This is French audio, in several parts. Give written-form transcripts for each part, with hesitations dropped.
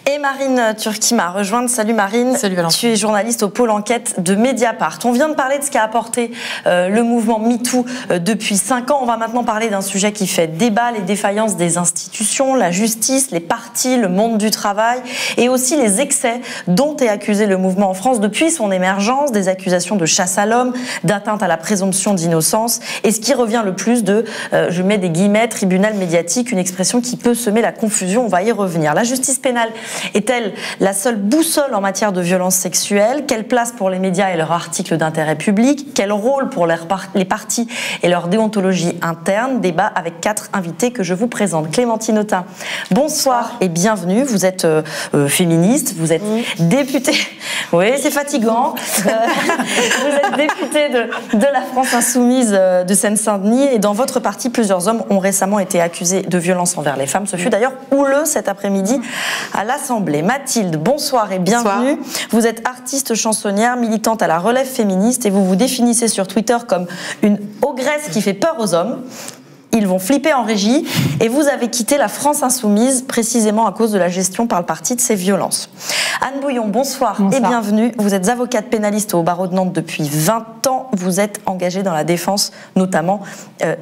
Et Marine Turki m'a rejointe. Salut Marine. Salut Valentine. Tu es journaliste au pôle enquête de Mediapart. On vient de parler de ce qu'a apporté le mouvement MeToo depuis 5 ans. On va maintenant parler d'un sujet qui fait débat, les défaillances des institutions, la justice, les partis, le monde du travail et aussi les excès dont est accusé le mouvement en France depuis son émergence, des accusations de chasse à l'homme, d'atteinte à la présomption d'innocence et ce qui revient le plus de, je mets des guillemets, tribunal médiatique, une expression qui peut semer la confusion. On va y revenir. La justice pénale est-elle la seule boussole en matière de violence sexuelle? Quelle place pour les médias et leurs articles d'intérêt public? Quel rôle pour les partis et leur déontologie interne? Débat avec 4 invités que je vous présente. Clémentine Autain, bonsoir et bienvenue. Vous êtes féministe, vous êtes députée... Oui, c'est fatigant. Vous êtes députée de la France Insoumise de Seine-Saint-Denis et dans votre parti, plusieurs hommes ont récemment été accusés de violence envers les femmes. Ce fut d'ailleurs houleux cet après-midi à l'Assemblée. Mathilde, bonsoir et bienvenue. Bonsoir. Vous êtes artiste chansonnière, militante à la relève féministe et vous vous définissez sur Twitter comme une ogresse qui fait peur aux hommes. Ils vont flipper en régie et vous avez quitté la France Insoumise précisément à cause de la gestion par le parti de ces violences. Anne Bouillon, bonsoir. Et bienvenue. Vous êtes avocate pénaliste au barreau de Nantes depuis 20 ans. Vous êtes engagée dans la défense notamment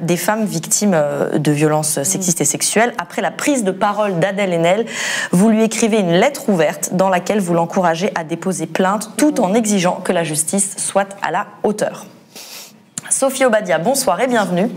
des femmes victimes de violences sexistes et sexuelles. Après la prise de parole d'Adèle Haenel, vous lui écrivez une lettre ouverte dans laquelle vous l'encouragez à déposer plainte tout en exigeant que la justice soit à la hauteur. Sophie Obadia, bonsoir et bienvenue.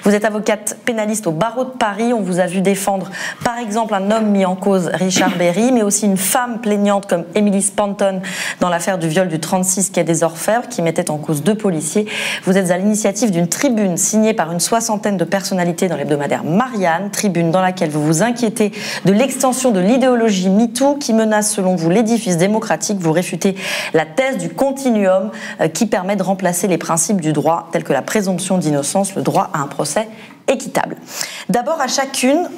Vous êtes avocate pénaliste au barreau de Paris. On vous a vu défendre, par exemple, un homme mis en cause, Richard Berry, mais aussi une femme plaignante comme Emily Spanton dans l'affaire du viol du 36 quai des Orfèvres, qui mettait en cause 2 policiers. Vous êtes à l'initiative d'une tribune signée par une 60aine de personnalités dans l'hebdomadaire Marianne, tribune dans laquelle vous vous inquiétez de l'extension de l'idéologie MeToo qui menace, selon vous, l'édifice démocratique. Vous réfutez la thèse du continuum qui permet de remplacer les principes du droit, tels que la présomption d'innocence, le droit à un procès équitable. D'abord, à chacune,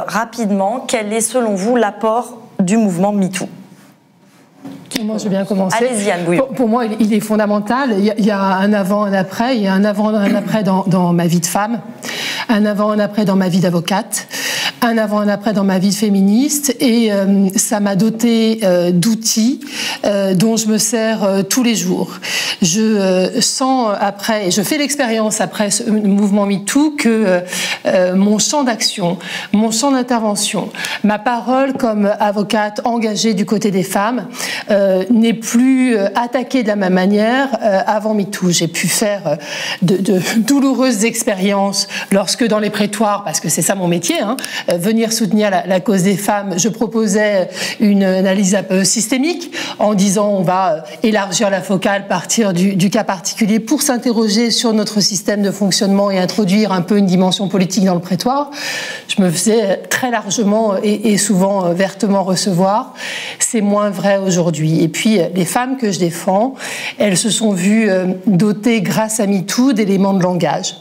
rapidement, quel est selon vous l'apport du mouvement MeToo? Moi, je vais bien commencer. Allez-y, Anne Bouillon. Pour moi, il est fondamental. Il y a un avant, un après. Il y a un avant, un après dans ma vie de femme, un avant, un après dans ma vie d'avocate, un avant, un après dans ma vie de féministe. Et ça m'a doté d'outils dont je me sers tous les jours. Je sens après, et je fais l'expérience après ce mouvement MeToo, que mon champ d'action, mon champ d'intervention, ma parole comme avocate engagée du côté des femmes n'est plus attaquée de la même manière avant MeToo. J'ai pu faire de douloureuses expériences lorsque dans les prétoires, parce que c'est ça mon métier, venir soutenir la cause des femmes, je proposais une analyse un peu systémique en disant on va élargir la focale, partir du cas particulier pour s'interroger sur notre système de fonctionnement et introduire un peu une dimension politique dans le prétoire. Je me faisais très largement et souvent vertement recevoir. C'est moins vrai aujourd'hui. Et puis les femmes que je défends, elles se sont vues dotées grâce à MeToo d'éléments de langage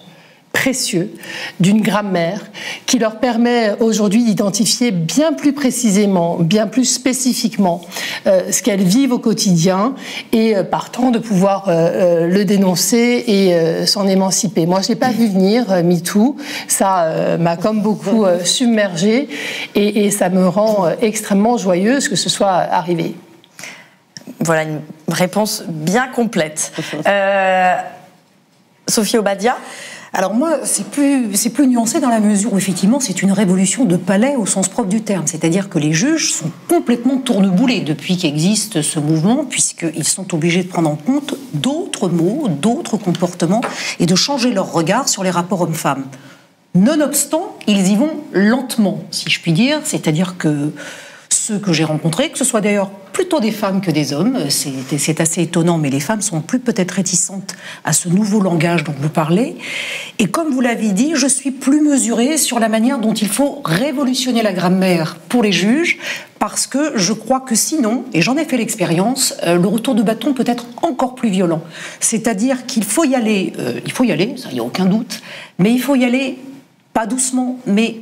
précieux, d'une grammaire qui leur permet aujourd'hui d'identifier bien plus précisément, bien plus spécifiquement ce qu'elles vivent au quotidien et partant de pouvoir le dénoncer et s'en émanciper. Moi, je n'ai pas vu venir MeToo, ça m'a comme beaucoup submergée et ça me rend extrêmement joyeuse que ce soit arrivé. Voilà une réponse bien complète. Sophie Obadia. Alors moi, c'est plus nuancé dans la mesure où effectivement c'est une révolution de palais au sens propre du terme. C'est-à-dire que les juges sont complètement tourneboulés depuis qu'existe ce mouvement, puisqu'ils sont obligés de prendre en compte d'autres mots, d'autres comportements et de changer leur regard sur les rapports hommes-femmes. Nonobstant, ils y vont lentement, si je puis dire. C'est-à-dire que ceux que j'ai rencontrés, que ce soit d'ailleurs plutôt des femmes que des hommes, c'est assez étonnant, mais les femmes sont plus peut-être réticentes à ce nouveau langage dont vous parlez. Et comme vous l'avez dit, je suis plus mesurée sur la manière dont il faut révolutionner la grammaire pour les juges, parce que je crois que sinon, et j'en ai fait l'expérience, le retour de bâton peut être encore plus violent. C'est-à-dire qu'il faut y aller, ça, il n'y a aucun doute, mais il faut y aller pas doucement, mais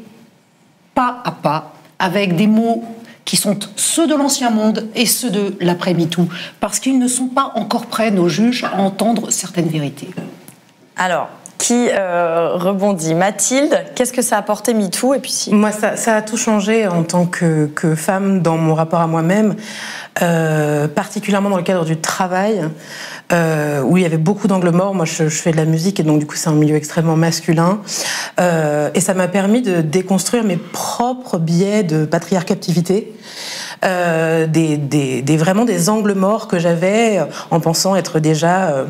pas à pas, avec des mots qui sont ceux de l'ancien monde et ceux de l'après-MeToo, parce qu'ils ne sont pas encore prêts, nos juges, à entendre certaines vérités. Alors, qui rebondit. Mathilde, qu'est-ce que ça a apporté MeToo? Et puis Moi, ça a tout changé en tant que femme dans mon rapport à moi-même, particulièrement dans le cadre du travail, où il y avait beaucoup d'angles morts. Moi, je fais de la musique et donc du coup, c'est un milieu extrêmement masculin. Et ça m'a permis de déconstruire mes propres biais de patriarcativité. Vraiment des angles morts que j'avais en pensant être déjà...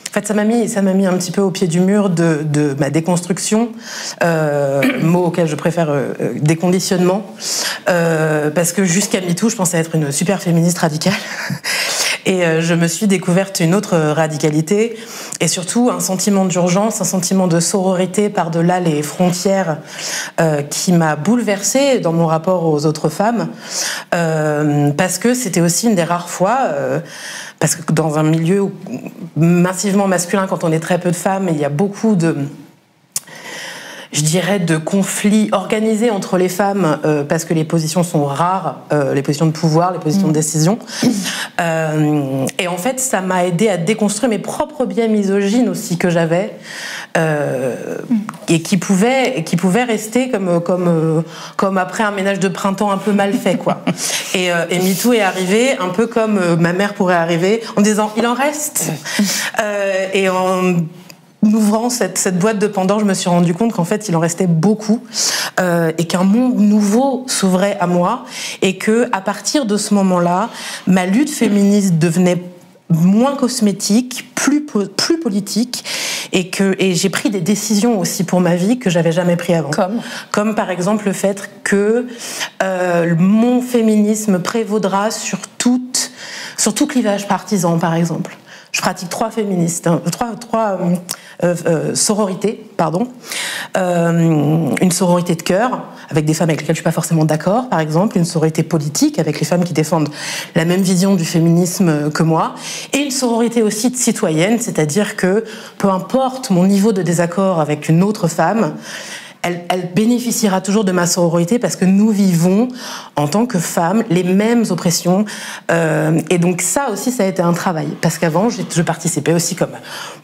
En fait, ça m'a mis un petit peu au pied du mur de ma déconstruction, mot auquel je préfère déconditionnement, parce que jusqu'à MeToo, je pensais être une super féministe radicale. Et je me suis découverte une autre radicalité et surtout un sentiment d'urgence, un sentiment de sororité par-delà les frontières qui m'a bouleversée dans mon rapport aux autres femmes, parce que c'était aussi une des rares fois... Parce que dans un milieu massivement masculin, quand on est très peu de femmes, il y a beaucoup de conflits organisés entre les femmes parce que les positions sont rares, les positions de pouvoir, les positions de décision. Et en fait, ça m'a aidé à déconstruire mes propres biais misogynes aussi que j'avais et qui pouvaient rester comme après un ménage de printemps un peu mal fait, quoi. Et MeToo est arrivé un peu comme ma mère pourrait arriver en disant il en reste. Et en ouvrant cette boîte de Pandore, je me suis rendu compte qu'en fait, il en restait beaucoup et qu'un monde nouveau s'ouvrait à moi et que à partir de ce moment-là, ma lutte féministe devenait moins cosmétique, plus politique et j'ai pris des décisions aussi pour ma vie que j'avais jamais pris avant. Comme par exemple le fait que mon féminisme prévaudra sur tout clivage partisan, par exemple. Je pratique trois sororités, pardon. Une sororité de cœur, avec des femmes avec lesquelles je suis pas forcément d'accord, par exemple. Une sororité politique, avec les femmes qui défendent la même vision du féminisme que moi. Et une sororité aussi citoyenne, c'est-à-dire que peu importe mon niveau de désaccord avec une autre femme, elle bénéficiera toujours de ma sororité parce que nous vivons en tant que femmes les mêmes oppressions et donc ça aussi ça a été un travail parce qu'avant je participais aussi comme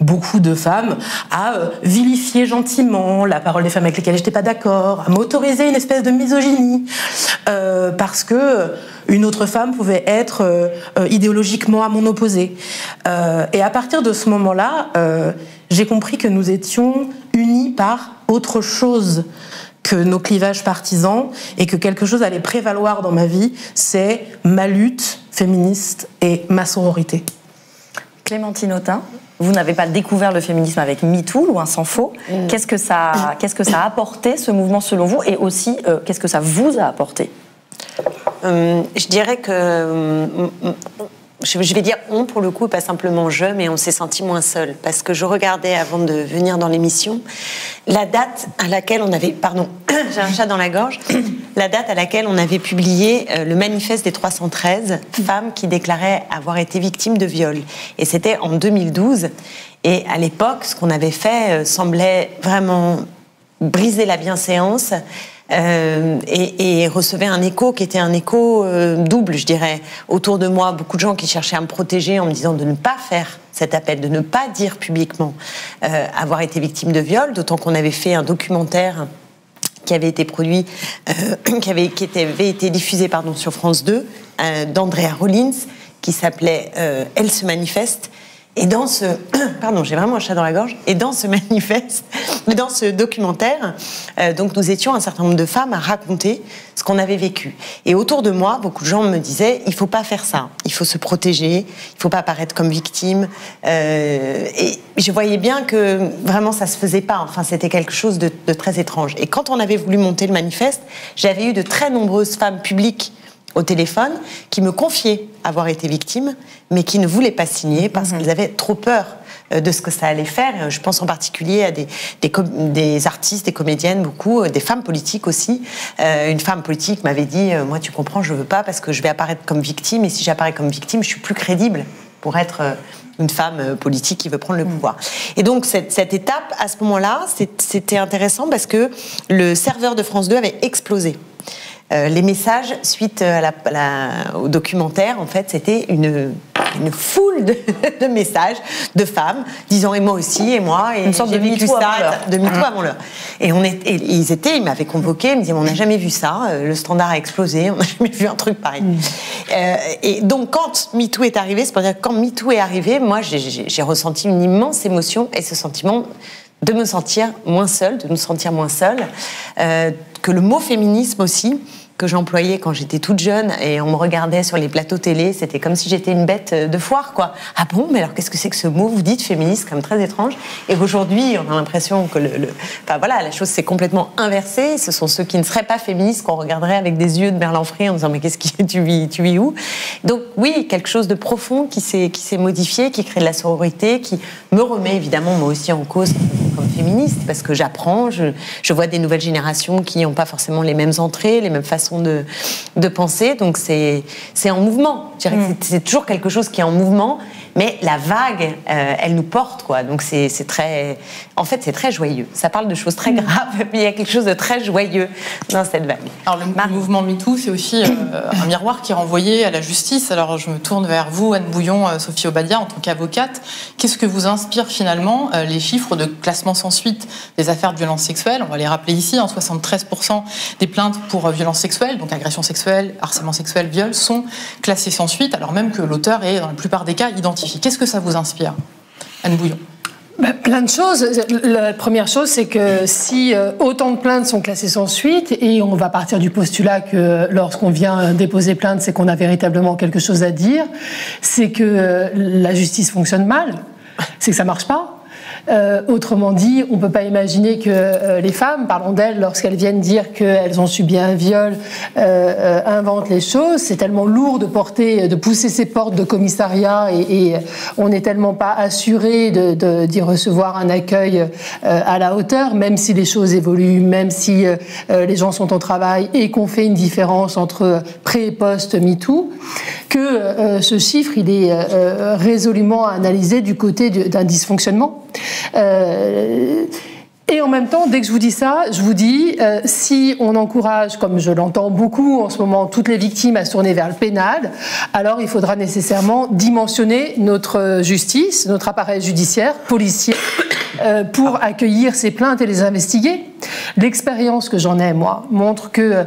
beaucoup de femmes à vilifier gentiment la parole des femmes avec lesquelles j'étais pas d'accord, à m'autoriser une espèce de misogynie parce que une autre femme pouvait être idéologiquement à mon opposé et à partir de ce moment-là j'ai compris que nous étions unis par autre chose que nos clivages partisans et que quelque chose allait prévaloir dans ma vie, c'est ma lutte féministe et ma sororité. Clémentine Autain, vous n'avez pas découvert le féminisme avec MeToo, loin s'en faut. Qu'est-ce que ça a apporté, ce mouvement, selon vous, et aussi, qu'est-ce que ça vous a apporté? Je dirais que... Je vais dire on pour le coup, pas simplement je, mais on s'est senti moins seul. Parce que je regardais avant de venir dans l'émission la date à laquelle on avait... Pardon, j'ai un chat dans la gorge. La date à laquelle on avait publié le manifeste des 313 femmes qui déclaraient avoir été victimes de viol. Et c'était en 2012. Et à l'époque, ce qu'on avait fait semblait vraiment briser la bienséance. Et recevait un écho qui était un écho double, je dirais, autour de moi, beaucoup de gens qui cherchaient à me protéger en me disant de ne pas faire cet appel, de ne pas dire publiquement avoir été victime de viol, d'autant qu'on avait fait un documentaire qui avait été produit, qui avait été diffusé sur France 2, d'Andrea Rollins, qui s'appelait Elle se manifeste. Et dans ce... Pardon, j'ai vraiment un chat dans la gorge. Et dans ce manifeste, dans ce documentaire, donc nous étions un certain nombre de femmes à raconter ce qu'on avait vécu. Et autour de moi, beaucoup de gens me disaient « il faut pas faire ça, il faut se protéger, il faut pas apparaître comme victime ». Et je voyais bien que vraiment ça se faisait pas. Enfin, c'était quelque chose de très étrange. Et quand on avait voulu monter le manifeste, j'avais eu de très nombreuses femmes publiques au téléphone, qui me confiaient avoir été victimes, mais qui ne voulaient pas signer parce qu'elles avaient trop peur de ce que ça allait faire. Je pense en particulier à des artistes, des comédiennes, beaucoup, des femmes politiques aussi. Une femme politique m'avait dit « Moi, tu comprends, je veux pas parce que je vais apparaître comme victime, et si j'apparais comme victime, je suis plus crédible pour être une femme politique qui veut prendre le pouvoir. » Et donc, cette étape, à ce moment-là, c'était intéressant parce que le serveur de France 2 avait explosé. les messages suite au documentaire, en fait, c'était une foule de messages de femmes disant et moi aussi, et moi, et une sorte j'ai de vécu MeToo ça, de MeToo avant l'heure. Et ils m'avaient convoqué, ils me disaient on n'a jamais vu ça, le standard a explosé, on n'a jamais vu un truc pareil. Et donc quand MeToo est arrivé, c'est pour dire que quand MeToo est arrivé, moi j'ai ressenti une immense émotion et ce sentiment de me sentir moins seule, de nous sentir moins seuls, que le mot féminisme aussi, que j'employais quand j'étais toute jeune et on me regardait sur les plateaux télé, c'était comme si j'étais une bête de foire, quoi. Ah bon, mais alors qu'est-ce que c'est que ce mot, vous dites féministe, comme très étrange. Et aujourd'hui, on a l'impression que enfin voilà, la chose s'est complètement inversée. Ce sont ceux qui ne seraient pas féministes qu'on regarderait avec des yeux de Merlan-Fray en disant mais qu'est-ce que tu vis où? Donc oui, quelque chose de profond qui s'est modifié, qui crée de la sororité, qui me remet évidemment moi aussi en cause comme féministe, parce que j'apprends, je vois des nouvelles générations qui n'ont pas forcément les mêmes entrées, les mêmes façons de penser, donc c'est en mouvement. Je dirais que c'est toujours quelque chose qui est en mouvement, mais la vague, elle nous porte, quoi. Donc c'est très, en fait, c'est très joyeux. Ça parle de choses très graves, mais il y a quelque chose de très joyeux dans cette vague. Alors le mouvement MeToo, c'est aussi un miroir qui est renvoyé à la justice. Alors je me tourne vers vous, Anne Bouillon, Sophie Obadia, en tant qu'avocate. Qu'est-ce que vous inspire finalement les chiffres de classement sans suite des affaires de violences sexuelles? On va les rappeler ici, 73% des plaintes pour violences sexuelles, donc agression sexuelle, harcèlement sexuel, viol, sont classées sans suite, alors même que l'auteur est, dans la plupart des cas, identifié. Qu'est-ce que ça vous inspire, Anne Bouillon? Plein de choses. La première chose, c'est que si autant de plaintes sont classées sans suite, et on va partir du postulat que lorsqu'on vient déposer plainte, c'est qu'on a véritablement quelque chose à dire, c'est que la justice fonctionne mal, c'est que ça marche pas. Autrement dit, on ne peut pas imaginer que les femmes, parlons d'elles, lorsqu'elles viennent dire qu'elles ont subi un viol, inventent les choses. C'est tellement lourd de pousser ces portes de commissariat et on n'est tellement pas assuré d'y recevoir un accueil à la hauteur, même si les choses évoluent, même si les gens sont au travail et qu'on fait une différence entre pré et post MeToo, que ce chiffre, il est résolument analysé du côté d'un dysfonctionnement. Et en même temps, dès que je vous dis ça, je vous dis, si on encourage, comme je l'entends beaucoup en ce moment, toutes les victimes à se tourner vers le pénal, alors il faudra nécessairement dimensionner notre justice, notre appareil judiciaire, policier, pour accueillir ces plaintes et les investiguer. L'expérience que j'en ai, moi, montre que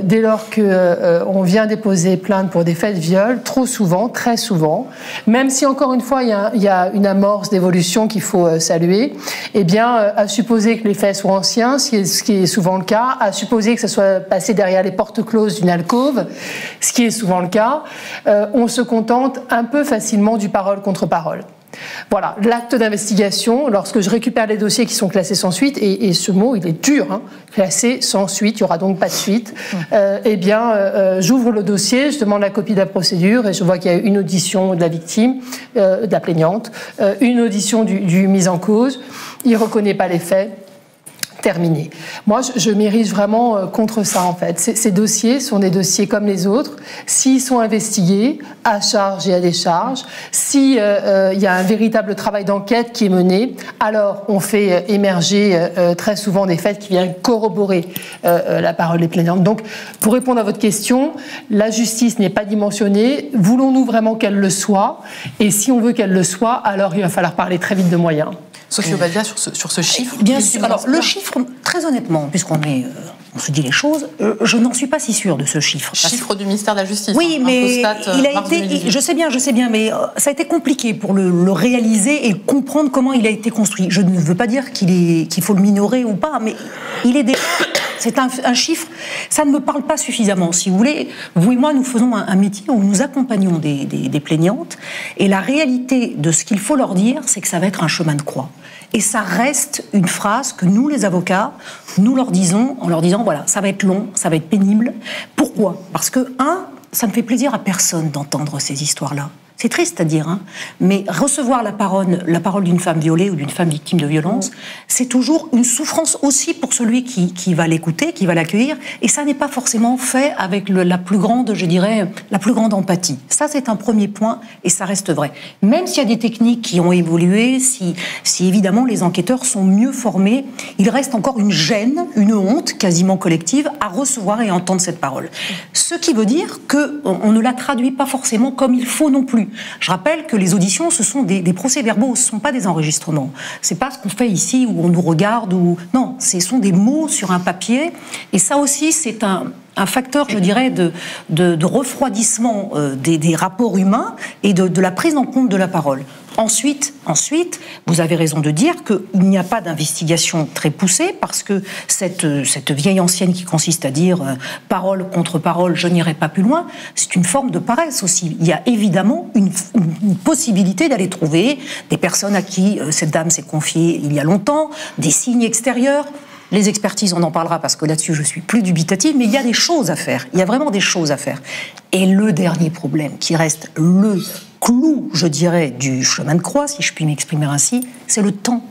dès lors qu'on vient déposer plainte pour des faits de viol, trop souvent, très souvent, même si encore une fois il y a une amorce d'évolution qu'il faut saluer, eh bien, à supposer que les faits soient anciens, ce qui est souvent le cas, à supposer que ça soit passé derrière les portes closes d'une alcôve, ce qui est souvent le cas, on se contente un peu facilement du parole contre parole. Voilà, l'acte d'investigation, lorsque je récupère les dossiers qui sont classés sans suite, et ce mot, il est dur, hein, classé sans suite, il n'y aura donc pas de suite, eh bien, j'ouvre le dossier, je demande la copie de la procédure, et je vois qu'il y a une audition de la victime, de la plaignante, une audition du mis en cause, il ne reconnaît pas les faits. Terminé. Moi, je m'érige vraiment contre ça, en fait. Ces dossiers sont des dossiers comme les autres. S'ils sont investigués, à charge et à décharge, s'il y a un véritable travail d'enquête qui est mené, alors on fait émerger très souvent des faits qui viennent corroborer la parole des plaignantes. Donc, pour répondre à votre question, la justice n'est pas dimensionnée. Voulons-nous vraiment qu'elle le soit? Et si on veut qu'elle le soit, alors il va falloir parler très vite de moyens. Sophie Obadia, sur ce chiffre. Bien sûr. Alors, le chiffre, très honnêtement, puisqu'on se dit les choses, je n'en suis pas si sûre de ce chiffre. Chiffre du ministère de la Justice. Oui, mais il a été. Je sais bien, mais ça a été compliqué pour le réaliser et comprendre comment il a été construit. Je ne veux pas dire qu'il faut le minorer ou pas, mais il est déjà. C'est un chiffre, ça ne me parle pas suffisamment. Si vous voulez, vous et moi, nous faisons un métier où nous accompagnons des plaignantes, et la réalité de ce qu'il faut leur dire, c'est que ça va être un chemin de croix. Et ça reste une phrase que nous, les avocats, nous leur disons, en leur disant, voilà, ça va être long, ça va être pénible. Pourquoi ? Parce que, ça ne fait plaisir à personne d'entendre ces histoires-là. C'est triste à dire, hein, mais recevoir la parole d'une femme violée ou d'une femme victime de violence, c'est toujours une souffrance aussi pour celui qui va l'écouter, qui va l'accueillir, et ça n'est pas forcément fait avec la plus grande empathie. Ça, c'est un premier point, et ça reste vrai. Même s'il y a des techniques qui ont évolué, si évidemment les enquêteurs sont mieux formés, il reste encore une gêne, une honte quasiment collective à recevoir et entendre cette parole. Ce qui veut dire qu'on ne la traduit pas forcément comme il faut non plus. Je rappelle que les auditions, ce sont des procès-verbaux, ce ne sont pas des enregistrements. Ce n'est pas ce qu'on fait ici où on nous regarde. Non, ce sont des mots sur un papier. Et ça aussi, c'est un facteur, je dirais, de refroidissement des rapports humains et de la prise en compte de la parole. Ensuite, vous avez raison de dire qu'il n'y a pas d'investigation très poussée parce que cette vieille ancienne qui consiste à dire parole contre parole, je n'irai pas plus loin, c'est une forme de paresse aussi. Il y a évidemment une possibilité d'aller trouver des personnes à qui cette dame s'est confiée il y a longtemps, des signes extérieurs. Les expertises, on en parlera parce que là-dessus je suis plus dubitative, mais il y a des choses à faire. Il y a vraiment des choses à faire. Et le dernier problème qui reste le clou, je dirais, du chemin de croix, si je puis m'exprimer ainsi, c'est le temps.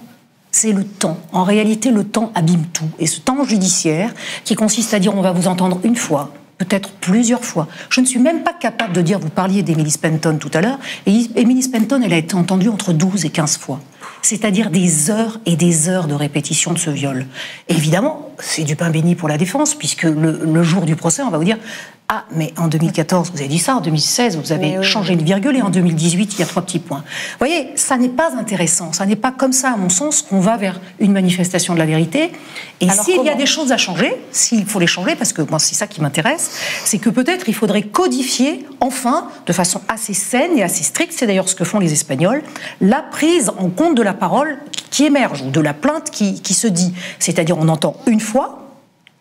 C'est le temps. En réalité, le temps abîme tout. Et ce temps judiciaire, qui consiste à dire on va vous entendre une fois, peut-être plusieurs fois. Je ne suis même pas capable de dire, vous parliez d'Emily Spenton tout à l'heure, et Emily Spenton, elle a été entendue entre 12 et 15 fois. C'est-à-dire des heures et des heures de répétition de ce viol. Et évidemment, c'est du pain béni pour la défense, puisque le jour du procès, on va vous dire « Ah, mais en 2014, vous avez dit ça, en 2016, vous avez changé une virgule, et en 2018, il y a 3 petits points. » Vous voyez, ça n'est pas intéressant, ça n'est pas comme ça, à mon sens, qu'on va vers une manifestation de la vérité. Et s'il y a des choses à changer, s'il faut les changer, parce que moi, c'est ça qui m'intéresse, c'est que peut-être il faudrait codifier, enfin, de façon assez saine et assez stricte, c'est d'ailleurs ce que font les Espagnols, la prise en compte de la parole qui émerge, ou de la plainte qui se dit. C'est-à-dire, on entend une fois,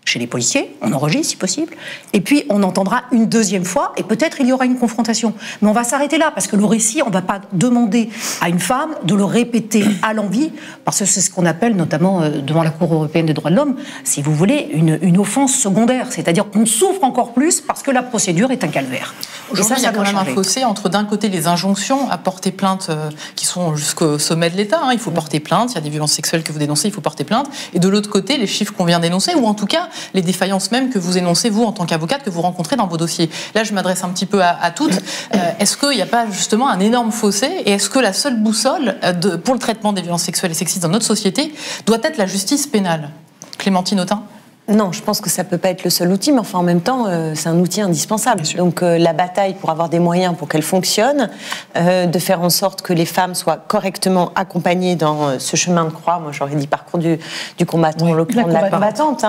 chez les policiers, on enregistre si possible, et puis on entendra une deuxième fois, et peut-être il y aura une confrontation. Mais on va s'arrêter là, parce que le récit, on ne va pas demander à une femme de le répéter à l'envi, parce que c'est ce qu'on appelle, notamment devant la Cour européenne des droits de l'homme, si vous voulez, une offense secondaire, c'est-à-dire qu'on souffre encore plus parce que la procédure est un calvaire. Aujourd'hui, il y a quand même un fossé entre, d'un côté, les injonctions à porter plainte qui sont jusqu'au sommet de l'État, il faut porter plainte, il y a des violences sexuelles que vous dénoncez, il faut porter plainte, et de l'autre côté, les chiffres qu'on vient d'énoncer, ou en tout cas, les défaillances même que vous énoncez, vous, en tant qu'avocate, que vous rencontrez dans vos dossiers. Là, je m'adresse un petit peu à toutes. Est-ce qu'il n'y a pas justement un énorme fossé, et est-ce que la seule boussole pour le traitement des violences sexuelles et sexistes dans notre société doit être la justice pénale? Clémentine Autain? Non, je pense que ça peut pas être le seul outil, mais enfin en même temps, c'est un outil indispensable. Donc la bataille pour avoir des moyens pour qu'elle fonctionne, de faire en sorte que les femmes soient correctement accompagnées dans ce chemin de croix. Moi, j'aurais dit parcours du combattant, en l'occurrence de la combattante,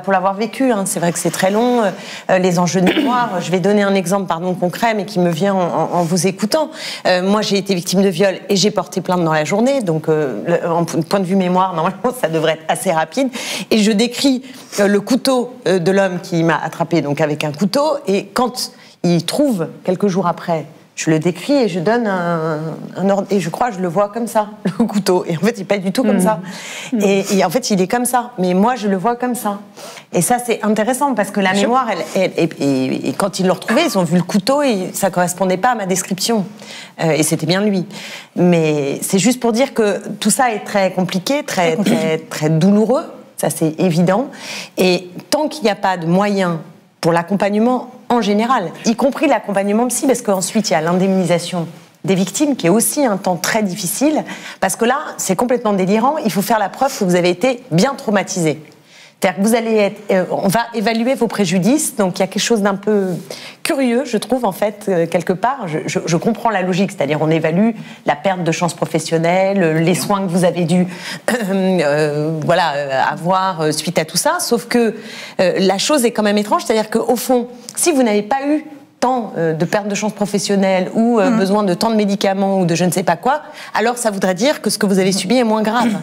pour l'avoir vécu. C'est vrai que c'est très long. Les enjeux de mémoire. Je vais donner un exemple, concret, mais qui me vient en vous écoutant. Moi, j'ai été victime de viol et j'ai porté plainte dans la journée. Donc, en point de vue mémoire, normalement, ça devrait être assez rapide. Et je décris le couteau de l'homme qui m'a attrapé donc avec un couteau, et quand il trouve quelques jours après, je le décris et je donne un ordre, et je crois que je le vois comme ça, le couteau, et en fait il n'est pas du tout comme ça, et en fait il est comme ça, mais moi je le vois comme ça, et ça c'est intéressant parce que la mémoire, et quand ils l'ont retrouvé, ils ont vu le couteau et ça ne correspondait pas à ma description, et c'était bien lui, mais c'est juste pour dire que tout ça est très compliqué, très douloureux. Ça, c'est évident. Et tant qu'il n'y a pas de moyens pour l'accompagnement en général, y compris l'accompagnement psy, parce qu'ensuite, il y a l'indemnisation des victimes, qui est aussi un temps très difficile, parce que là, c'est complètement délirant. Il faut faire la preuve que vous avez été bien traumatisé. C'est-à-dire que vous allez on va évaluer vos préjudices, donc il y a quelque chose d'un peu curieux, je trouve, en fait, quelque part. Je comprends la logique, c'est-à-dire on évalue la perte de chance professionnelle, les soins que vous avez dû avoir suite à tout ça, sauf que la chose est quand même étrange, c'est-à-dire qu'au fond, si vous n'avez pas eu tant de perte de chance professionnelle ou besoin de tant de médicaments ou de je ne sais pas quoi, alors ça voudrait dire que ce que vous avez subi est moins grave.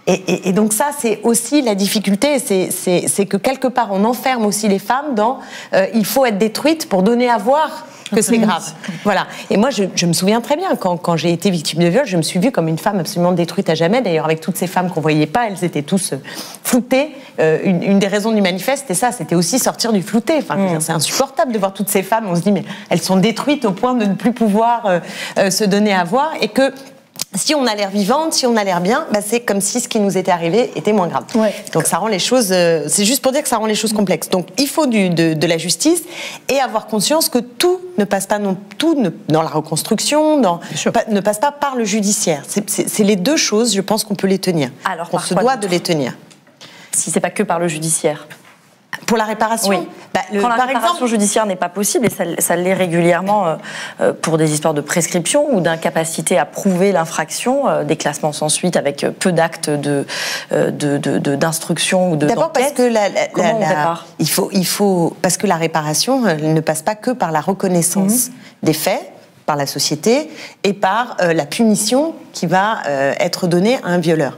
Et donc ça, c'est aussi la difficulté, c'est que quelque part, on enferme aussi les femmes dans il faut être détruite pour donner à voir que c'est grave. Voilà. Et moi, je me souviens très bien, quand j'ai été victime de viol, je me suis vue comme une femme absolument détruite à jamais. D'ailleurs, avec toutes ces femmes qu'on voyait pas, elles étaient tous floutées. Une des raisons du manifeste, c'était ça, c'était aussi sortir du flouté. Enfin, c'est insupportable de voir toutes ces femmes. On se dit, mais elles sont détruites au point de ne plus pouvoir se donner à voir, et que si on a l'air vivante, si on a l'air bien, bah c'est comme si ce qui nous était arrivé était moins grave. Ouais. Donc ça rend les choses, c'est juste pour dire que ça rend les choses complexes. Donc il faut de la justice et avoir conscience que tout ne passe pas dans la reconstruction, ne passe pas par le judiciaire. C'est les deux choses, je pense qu'on peut les tenir. Alors on se doit de les tenir. Si c'est pas que par le judiciaire. Pour la réparation, oui. Quand la réparation judiciaire n'est pas possible, et ça l'est régulièrement pour des histoires de prescription ou d'incapacité à prouver l'infraction, des classements sans suite avec peu d'actes d'instruction ou de d'abord d'enquête. Parce que il faut parce que la réparation ne passe pas que par la reconnaissance des faits par la société et par la punition qui va être donnée à un violeur.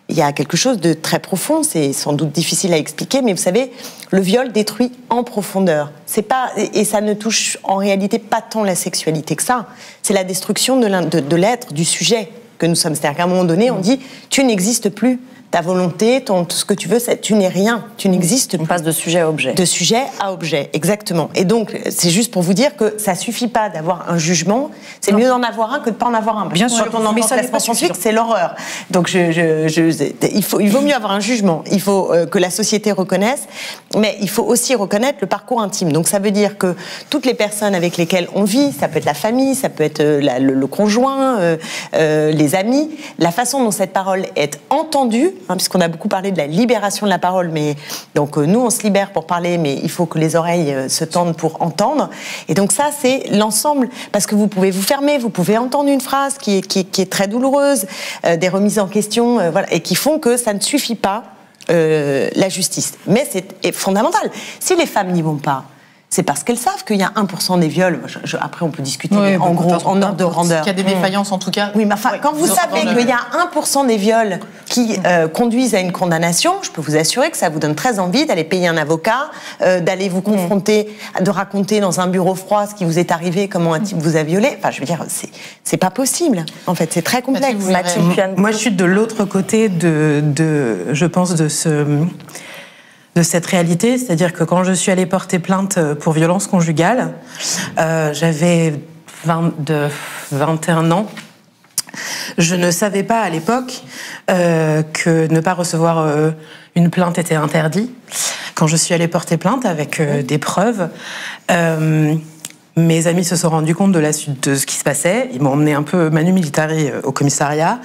Il y a quelque chose de très profond, c'est sans doute difficile à expliquer, mais vous savez, le viol détruit en profondeur. C'est pas, et ça ne touche en réalité pas tant la sexualité que ça. C'est la destruction de l'être, du sujet que nous sommes. C'est-à-dire qu'à un moment donné, on dit « tu n'existes plus ». Ta volonté, tout ce que tu veux, tu n'es rien, tu n'existes plus. On passe de sujet à objet. De sujet à objet, exactement. Et donc, c'est juste pour vous dire que ça suffit pas d'avoir un jugement, c'est mieux d'en avoir un que de pas en avoir un. Bien sûr, quand on entend classement sans suite, c'est l'horreur. Donc, il vaut mieux avoir un jugement, il faut que la société reconnaisse, mais il faut aussi reconnaître le parcours intime. Donc, ça veut dire que toutes les personnes avec lesquelles on vit, ça peut être la famille, ça peut être le conjoint, les amis, la façon dont cette parole est entendue, puisqu'on a beaucoup parlé de la libération de la parole, mais donc nous on se libère pour parler, mais il faut que les oreilles se tendent pour entendre. Et donc ça c'est l'ensemble, parce que vous pouvez vous fermer, vous pouvez entendre une phrase qui est très douloureuse, des remises en question, voilà, et qui font que ça ne suffit pas la justice. Mais c'est fondamental. Si les femmes n'y vont pas, c'est parce qu'elles savent qu'il y a 1% des viols. Après, on peut discuter en gros, en ordre de grandeur. Qu'il y a des défaillances, en tout cas. Oui, mais enfin, quand vous savez qu'il y a 1% des viols qui conduisent à une condamnation, je peux vous assurer que ça vous donne très envie d'aller payer un avocat, d'aller vous confronter, de raconter dans un bureau froid ce qui vous est arrivé, comment un type vous a violé. Enfin, je veux dire, c'est pas possible. En fait, c'est très complexe. Moi, je suis de l'autre côté je pense, de cette réalité, c'est-à-dire que quand je suis allée porter plainte pour violence conjugale, j'avais 21 ans. Je ne savais pas à l'époque que ne pas recevoir une plainte était interdit. Quand je suis allée porter plainte avec des preuves, mes amis se sont rendus compte de la suite de ce qui se passait. Ils m'ont emmené un peu manu militari au commissariat.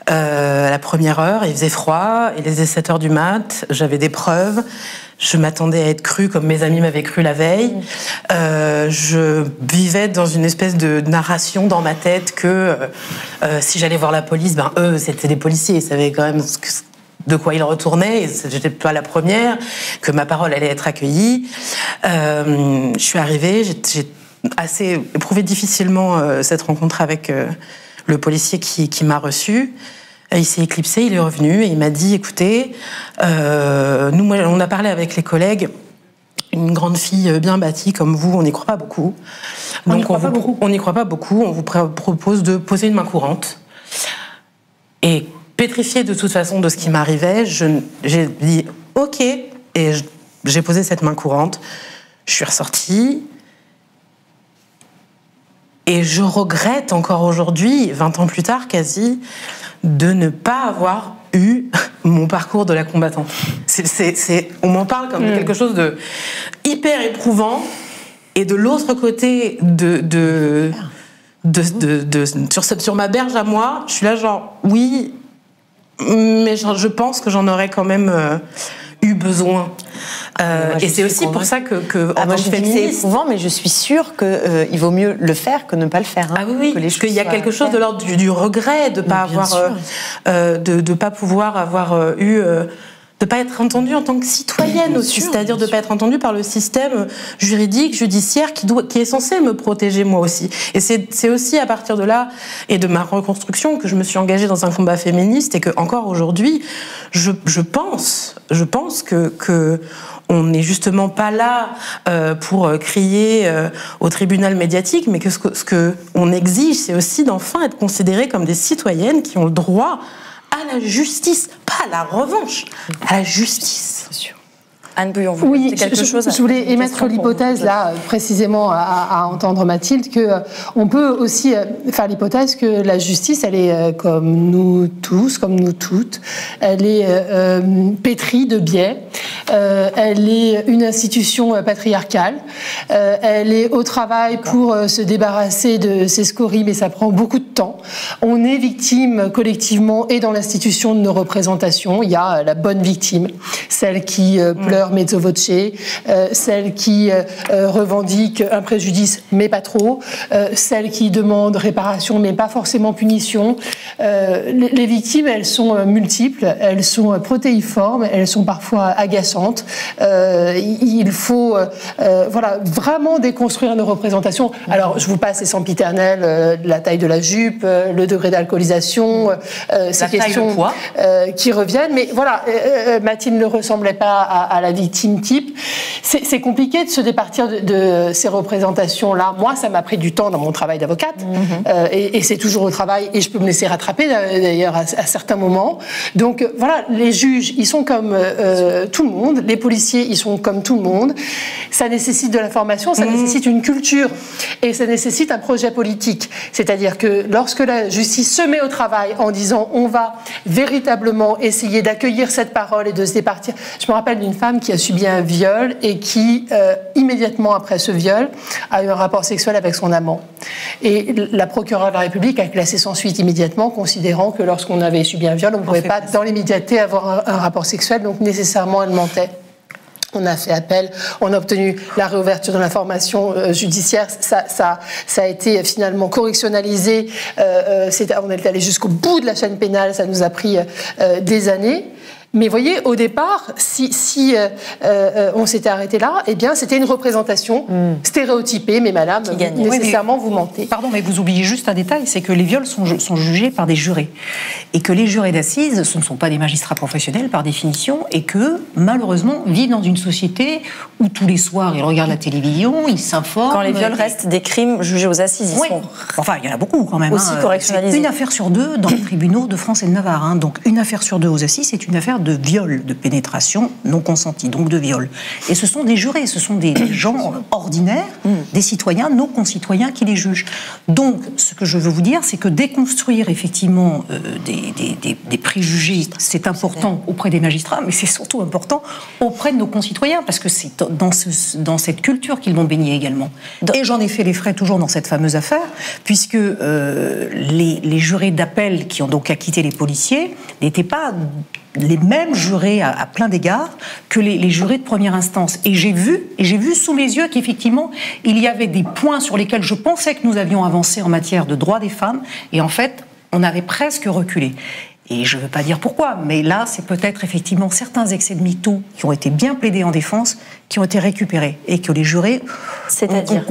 À la première heure, il faisait froid, il était 7h du mat, j'avais des preuves, je m'attendais à être crue comme mes amis m'avaient cru la veille. Je vivais dans une espèce de narration dans ma tête que si j'allais voir la police, eux, c'était des policiers, ils savaient quand même de quoi ils retournaient, j'étais pas la première, que ma parole allait être accueillie. Je suis arrivée, j'ai assez éprouvé difficilement cette rencontre avec le policier qui m'a reçue. Il s'est éclipsé, il est revenu et il m'a dit, écoutez, on a parlé avec les collègues, une grande fille bien bâtie comme vous, on n'y croit pas beaucoup. On n'y croit pas beaucoup, on vous propose de poser une main courante. Et pétrifiée de toute façon de ce qui m'arrivait, j'ai dit ok, et j'ai posé cette main courante. Je suis ressortie. Et je regrette encore aujourd'hui, 20 ans plus tard quasi, de ne pas avoir eu mon parcours de la combattante. On m'en parle comme quelque chose de hyper éprouvant, et de l'autre côté sur ma berge à moi, je suis là genre oui, mais je pense que j'en aurais quand même eu besoin. Et c'est aussi pour ça que en tant que féministe, c'est éprouvant, mais je suis sûre que il vaut mieux le faire que ne pas le faire. Ah oui, parce qu'il y a quelque chose de l'ordre du regret de pas avoir, de pas pouvoir avoir eu de pas être entendue en tant que citoyenne aussi, c'est-à-dire de pas être entendue par le système juridique, judiciaire qui est censé me protéger moi aussi. Et c'est aussi à partir de là et de ma reconstruction que je me suis engagée dans un combat féministe et que encore aujourd'hui, je pense que on n'est justement pas là pour crier au tribunal médiatique, mais que ce que on exige, c'est aussi d'enfin être considérées comme des citoyennes qui ont le droit à la justice, pas à la revanche, à la justice. C'est sûr. Anne Bouillon, vous oui, quelque chose je voulais émettre l'hypothèse, là, précisément à entendre Mathilde, qu'on peut aussi faire l'hypothèse que la justice, elle est comme nous tous, comme nous toutes, elle est pétrie de biais, elle est une institution patriarcale, elle est au travail pour se débarrasser de ses scories, mais ça prend beaucoup de temps. On est victime collectivement et dans l'institution de nos représentations. Il y a la bonne victime, celle qui pleure mezzo voce, celle qui revendique un préjudice mais pas trop, celle qui demande réparation mais pas forcément punition. Les victimes, elles sont multiples, elles sont protéiformes, elles sont parfois agaçantes. Il faut vraiment déconstruire nos représentations. Alors je vous passe les sempiternelles, la taille de la jupe, le degré d'alcoolisation, ces questions qui reviennent. Mais voilà, Mathilde ne ressemblait pas à la victime type. C'est compliqué de se départir de ces représentations-là. Moi, ça m'a pris du temps dans mon travail d'avocate, et c'est toujours au travail, et je peux me laisser rattraper d'ailleurs à certains moments. Donc voilà, les juges, ils sont comme tout le monde, les policiers, ils sont comme tout le monde. Ça nécessite de la formation, ça nécessite une culture, et ça nécessite un projet politique. C'est-à-dire que lorsque la justice se met au travail en disant on va véritablement essayer d'accueillir cette parole et de se départir. Je me rappelle d'une femme qui a subi un viol et qui, immédiatement après ce viol, a eu un rapport sexuel avec son amant. Et la procureure de la République a classé sans suite immédiatement, considérant que lorsqu'on avait subi un viol, on ne pouvait pas, dans l'immédiateté, avoir un rapport sexuel, donc nécessairement elle mentait. On a fait appel, on a obtenu la réouverture de l'information judiciaire, ça a été finalement correctionnalisé, on est allé jusqu'au bout de la chaîne pénale, ça nous a pris des années. Mais voyez, au départ, si on s'était arrêté là, eh bien, c'était une représentation stéréotypée, mais madame, nécessairement, vous mentez. Pardon, mais vous oubliez juste un détail, c'est que les viols sont jugés par des jurés. Et que les jurés d'assises, ce ne sont pas des magistrats professionnels, par définition, et que, malheureusement, vivent dans une société où tous les soirs, ils regardent la télévision, ils s'informent. Quand les viols restent des crimes jugés aux assises, ils sont... Enfin, il y en a beaucoup, quand même. Aussi correctionnalisés. Une affaire sur deux dans les tribunaux de France et de Navarre. Donc, une affaire sur deux aux assises, c'est une affaire de viol, de pénétration non consentie, donc de viol. Et ce sont des jurés, ce sont des gens ordinaires, des citoyens, nos concitoyens qui les jugent. Donc, ce que je veux vous dire, c'est que déconstruire effectivement des préjugés, c'est important auprès des magistrats, mais c'est surtout important auprès de nos concitoyens, parce que c'est dans cette culture qu'ils vont baigner également. Et j'en ai fait les frais toujours dans cette fameuse affaire, puisque les jurés d'appel qui ont donc acquitté les policiers n'étaient pas les mêmes jurés à plein d'égards que les jurés de première instance. Et j'ai vu sous mes yeux qu'effectivement, il y avait des points sur lesquels je pensais que nous avions avancé en matière de droits des femmes, et en fait, on avait presque reculé. Et je ne veux pas dire pourquoi, mais là, c'est peut-être effectivement certains excès de MeToo qui ont été bien plaidés en défense, qui ont été récupérés, et que les jurés... C'est-à-dire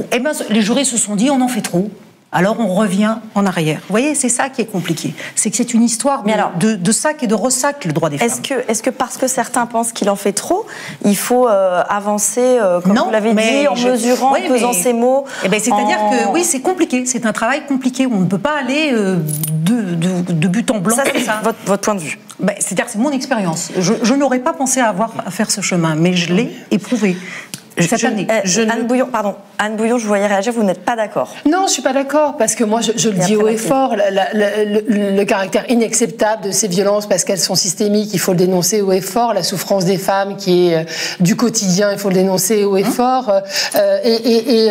les jurés se sont dit, on en fait trop. Alors on revient en arrière. Vous voyez, c'est ça qui est compliqué. C'est que c'est une histoire de sac et de ressac, le droit des femmes. Est-ce que parce que certains pensent qu'il en fait trop, il faut avancer, comme vous l'avez dit, en mesurant, en pesant ses mots? C'est-à-dire que oui, c'est compliqué. C'est un travail compliqué. On ne peut pas aller de but en blanc. Ça, c'est votre point de vue. C'est-à-dire que c'est mon expérience. Je n'aurais pas pensé à faire ce chemin, mais je l'ai éprouvé. Cette année. Anne Bouillon, je vous voyais réagir, vous n'êtes pas d'accord? Non, je ne suis pas d'accord, parce que moi, je le dis haut et fort, le caractère inacceptable de ces violences, parce qu'elles sont systémiques, il faut le dénoncer haut et fort, la souffrance des femmes qui est du quotidien, il faut le dénoncer haut et fort, et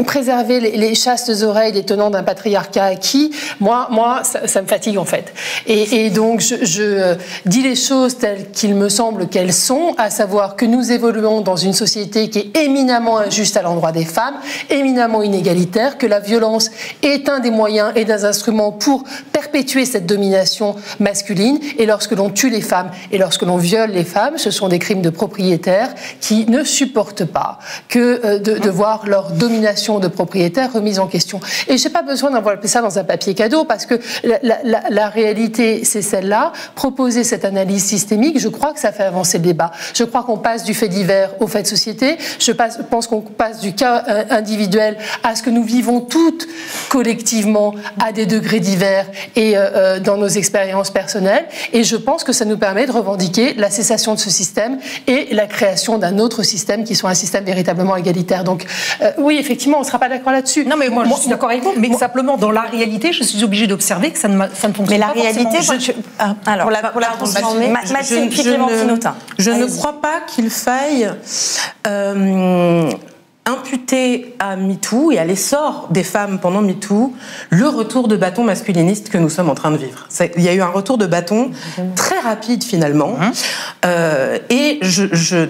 préserver les chastes oreilles des tenants d'un patriarcat acquis, moi ça me fatigue en fait. Et donc, je dis les choses telles qu'il me semble qu'elles sont, à savoir que nous évoluons dans une société qui est éminemment injuste à l'endroit des femmes, éminemment inégalitaire, que la violence est un des moyens et des instruments pour perpétuer cette domination masculine. Et lorsque l'on tue les femmes et lorsque l'on viole les femmes, ce sont des crimes de propriétaires qui ne supportent pas que de voir leur domination de propriétaire remise en question. Et j'ai pas besoin d'envelopper ça dans un papier cadeau parce que la réalité, c'est celle-là. Proposer cette analyse systémique, je crois que ça fait avancer le débat. Je crois qu'on passe du fait divers au fait de société. Je pense qu'on passe du cas individuel à ce que nous vivons toutes collectivement à des degrés divers et dans nos expériences personnelles. Et je pense que ça nous permet de revendiquer la cessation de ce système et la création d'un autre système qui soit un système véritablement égalitaire. Donc oui, effectivement, on ne sera pas d'accord là-dessus. Non, mais moi, je suis d'accord avec vous, mais simplement, dans la réalité, je suis obligée d'observer que ça ne fonctionne pas. Mais la réalité, pour la transformer, je ne crois pas qu'il faille imputer à MeToo et à l'essor des femmes pendant MeToo le retour de bâton masculiniste que nous sommes en train de vivre. Il y a eu un retour de bâton très rapide finalement, et